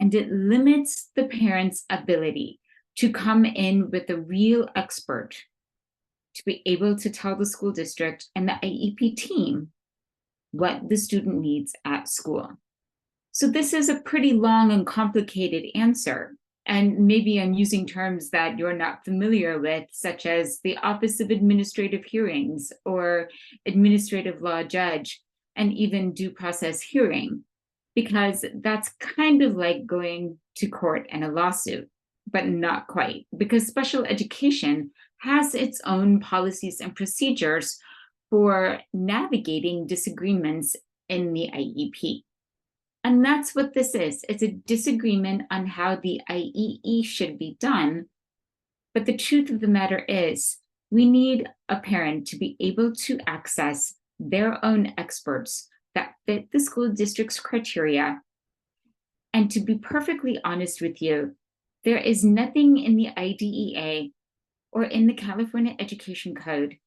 And it limits the parent's ability to come in with a real expert to be able to tell the school district and the IEP team what the student needs at school. So this is a pretty long and complicated answer. And maybe I'm using terms that you're not familiar with, such as the Office of Administrative Hearings or Administrative Law Judge, and even due process hearing, because that's kind of like going to court and a lawsuit, but not quite, because special education has its own policies and procedures for navigating disagreements in the IEP. And that's what this is. It's a disagreement on how the IEE should be done. But the truth of the matter is, we need a parent to be able to access their own experts that fit the school district's criteria. And to be perfectly honest with you, there is nothing in the IDEA or in the California Education Code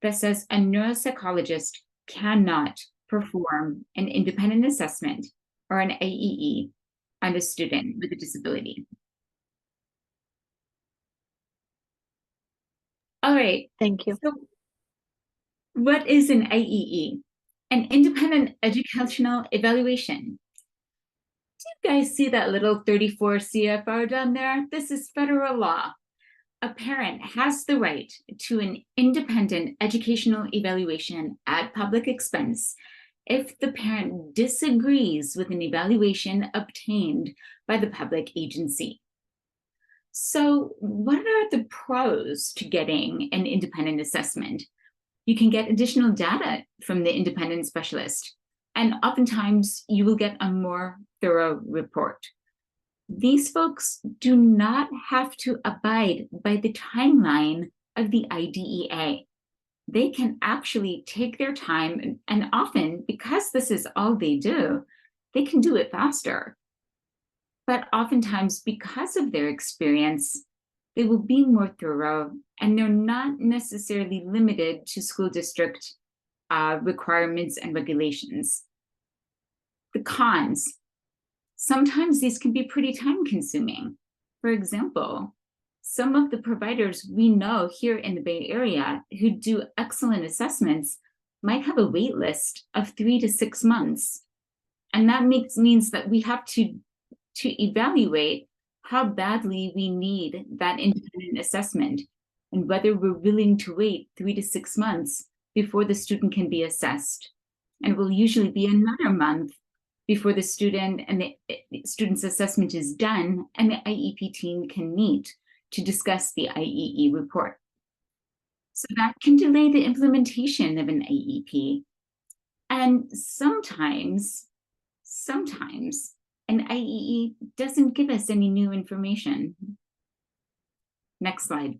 that says a neuropsychologist cannot perform an independent assessment or an IEE on a student with a disability. All right. Thank you. So what is an IEE? An independent educational evaluation. Do you guys see that little 34 CFR down there? This is federal law. A parent has the right to an independent educational evaluation at public expense if the parent disagrees with an evaluation obtained by the public agency. So what are the pros to getting an independent assessment? You can get additional data from the independent specialist, and oftentimes you will get a more thorough report. These folks do not have to abide by the timeline of the IDEA. They can actually take their time, and often, because this is all they do, they can do it faster. But oftentimes, because of their experience, they will be more thorough, and they're not necessarily limited to school district requirements and regulations. The cons. Sometimes these can be pretty time consuming. For example, some of the providers we know here in the Bay Area who do excellent assessments might have a wait list of 3 to 6 months. And that means that we have to evaluate how badly we need that independent assessment and whether we're willing to wait 3 to 6 months before the student can be assessed. And it will usually be another month before the student and the student's assessment is done and the IEP team can meet to discuss the IEE report. So that can delay the implementation of an IEP. And sometimes an IEE doesn't give us any new information. Next slide.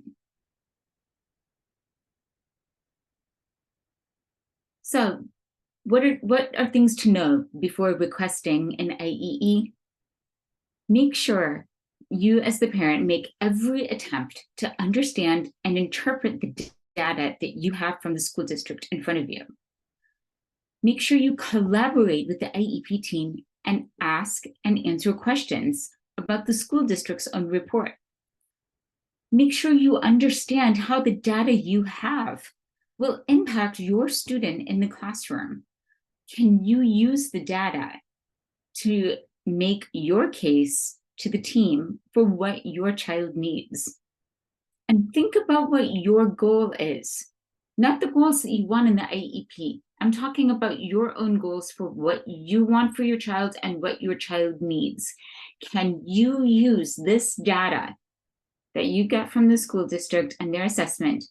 So what are things to know before requesting an IEE? Make sure you as the parent make every attempt to understand and interpret the data that you have from the school district in front of you. Make sure you collaborate with the IEP team and ask and answer questions about the school district's own report. Make sure you understand how the data you have will impact your student in the classroom. Can you use the data to make your case to the team for what your child needs? And think about what your goal is, not the goals that you want in the IEP. I'm talking about your own goals for what you want for your child and what your child needs. Can you use this data that you get from the school district and their assessment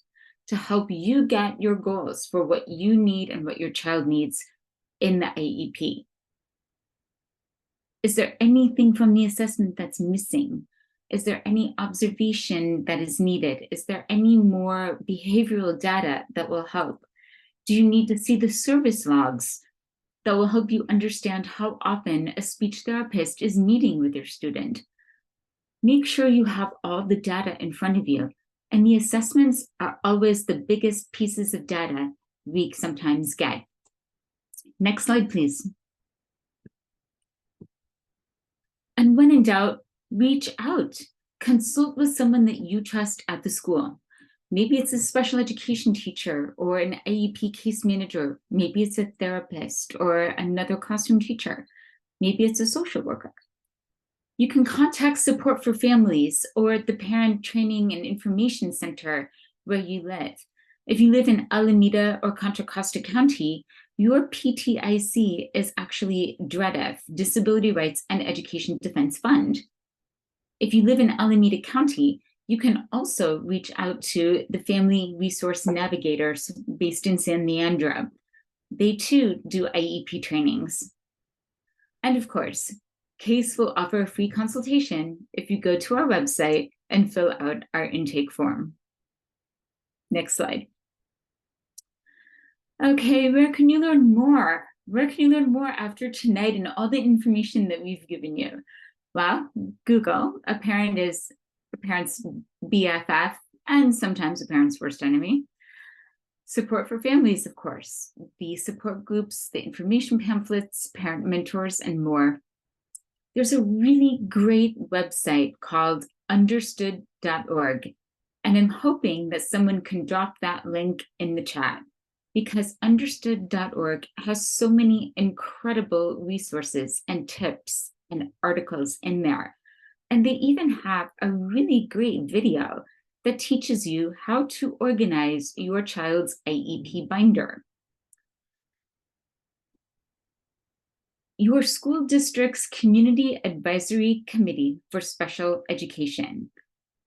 to help you get your goals for what you need and what your child needs in the IEP? Is there anything from the assessment that's missing? Is there any observation that is needed? Is there any more behavioral data that will help? Do you need to see the service logs that will help you understand how often a speech therapist is meeting with your student? Make sure you have all the data in front of you. And the assessments are always the biggest pieces of data we sometimes get. Next slide, please. And when in doubt, reach out. Consult with someone that you trust at the school. Maybe it's a special education teacher or an IEP case manager. Maybe it's a therapist or another classroom teacher. Maybe it's a social worker. You can contact Support for Families or the Parent Training and Information Center where you live. If you live in Alameda or Contra Costa County, your PTIC is actually DREDF, Disability Rights and Education Defense Fund. If you live in Alameda County, you can also reach out to the Family Resource Navigators based in San Leandro. They too do IEP trainings. And of course, CASE will offer a free consultation if you go to our website and fill out our intake form. Next slide. Okay, where can you learn more? Where can you learn more after tonight and all the information that we've given you? Well, Google. A parent is a parent's BFF and sometimes a parent's worst enemy. Support for Families, of course, the support groups, the information pamphlets, parent mentors, and more. There's a really great website called understood.org, and I'm hoping that someone can drop that link in the chat because understood.org has so many incredible resources and tips and articles in there. And they even have a really great video that teaches you how to organize your child's IEP binder. Your school district's Community Advisory Committee for Special Education.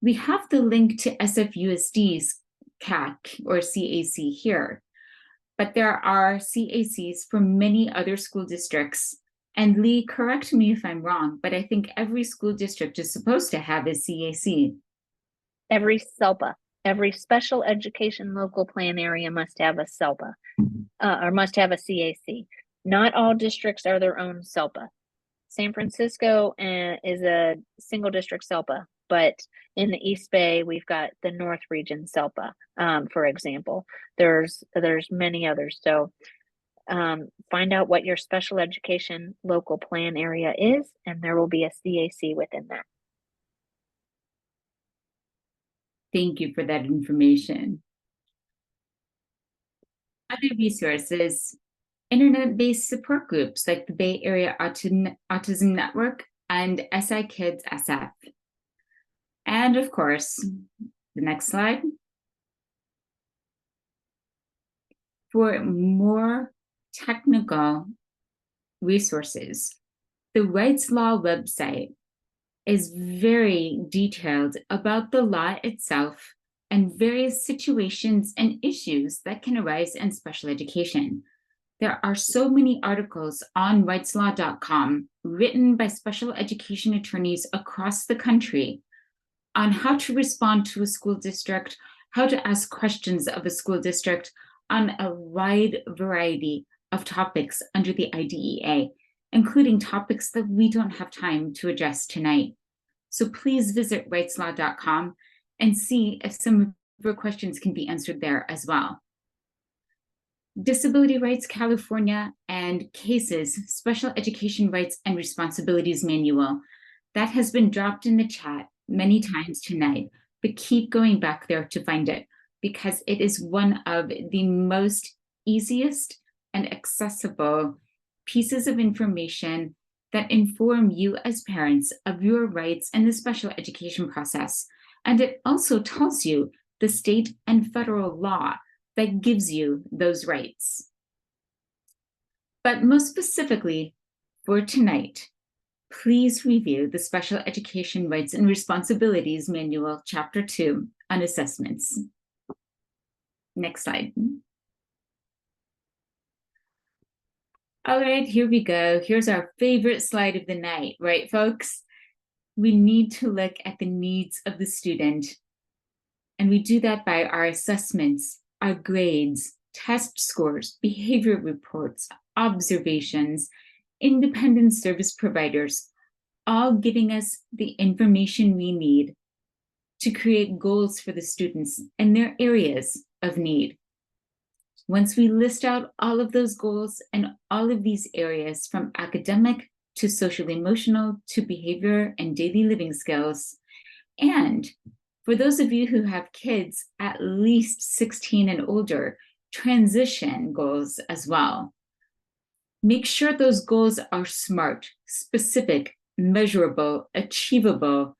We have the link to SFUSD's CAC or CAC here, but there are CACs for many other school districts. And Lee, correct me if I'm wrong, but I think every school district is supposed to have a CAC. Every SELPA, every special education local plan area must have a SELPA or must have a CAC. Not all districts are their own SELPA. San Francisco is a single district SELPA, but in the East Bay, we've got the North Region SELPA, for example. There's many others. So find out what your special education local plan area is, and there will be a CAC within that. Thank you for that information. Other resources, internet-based support groups like the Bay Area Autism Network and SI Kids SF. And of course, the next slide. For more technical resources, the Rights Law website is very detailed about the law itself and various situations and issues that can arise in special education. There are so many articles on rightslaw.com written by special education attorneys across the country on how to respond to a school district, how to ask questions of a school district on a wide variety of topics under the IDEA, including topics that we don't have time to address tonight. So please visit rightslaw.com and see if some of your questions can be answered there as well. Disability Rights California and Cases, Special Education Rights and Responsibilities Manual. That has been dropped in the chat many times tonight, but keep going back there to find it because it is one of the most easiest and accessible pieces of information that inform you as parents of your rights in the special education process. And it also tells you the state and federal law that gives you those rights. But most specifically for tonight, please review the Special Education Rights and Responsibilities Manual, Chapter 2 on assessments. Next slide. All right, here we go. Here's our favorite slide of the night, right, folks? We need to look at the needs of the student. And we do that by our assessments, our grades, test scores, behavior reports, observations, independent service providers, all giving us the information we need to create goals for the students in their areas of need. Once we list out all of those goals and all of these areas from academic to social emotional to behavior and daily living skills, and for those of you who have kids at least 16 and older, transition goals as well. Make sure those goals are SMART, specific, measurable, achievable,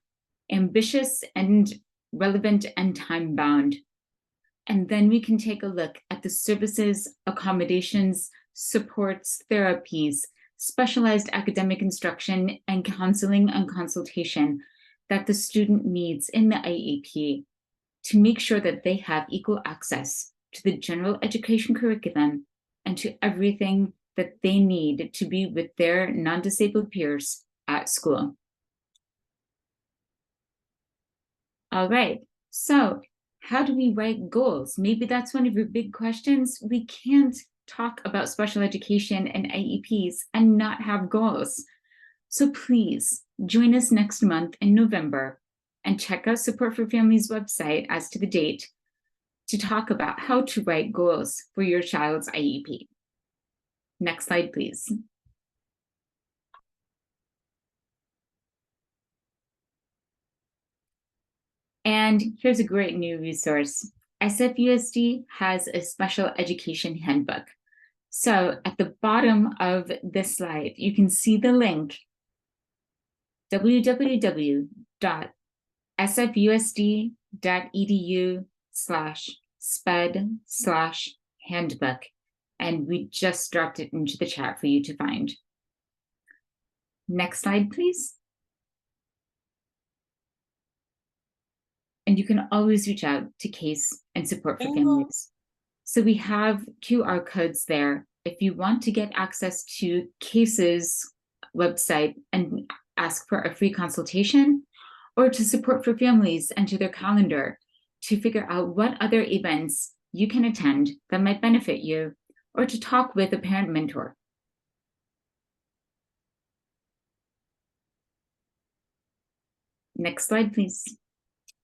ambitious, and relevant and time-bound. And then we can take a look at the services, accommodations, supports, therapies, specialized academic instruction, and counseling and consultation that the student needs in the IEP to make sure that they have equal access to the general education curriculum and to everything that they need to be with their non-disabled peers at school. All right, so how do we write goals? Maybe that's one of your big questions. We can't talk about special education and IEPs and not have goals. So please join us next month in November and check out Support for Families' website as to the date to talk about how to write goals for your child's IEP. Next slide, please. And here's a great new resource. SFUSD has a special education handbook. So at the bottom of this slide, you can see the link www.sfusd.edu/sped/handbook. And we just dropped it into the chat for you to find. Next slide, please. And you can always reach out to CASE and Support for Families. So we have QR codes there. If you want to get access to CASE's website and ask for a free consultation, or to Support for Families and to their calendar to figure out what other events you can attend that might benefit you, or to talk with a parent mentor. Next slide, please.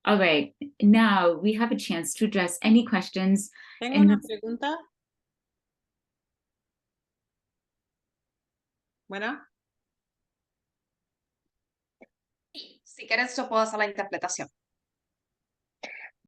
All right, now we have a chance to address any questions. Tengo And una it's- pregunta. Bueno, Si querés, yo puedo hacer la interpretación.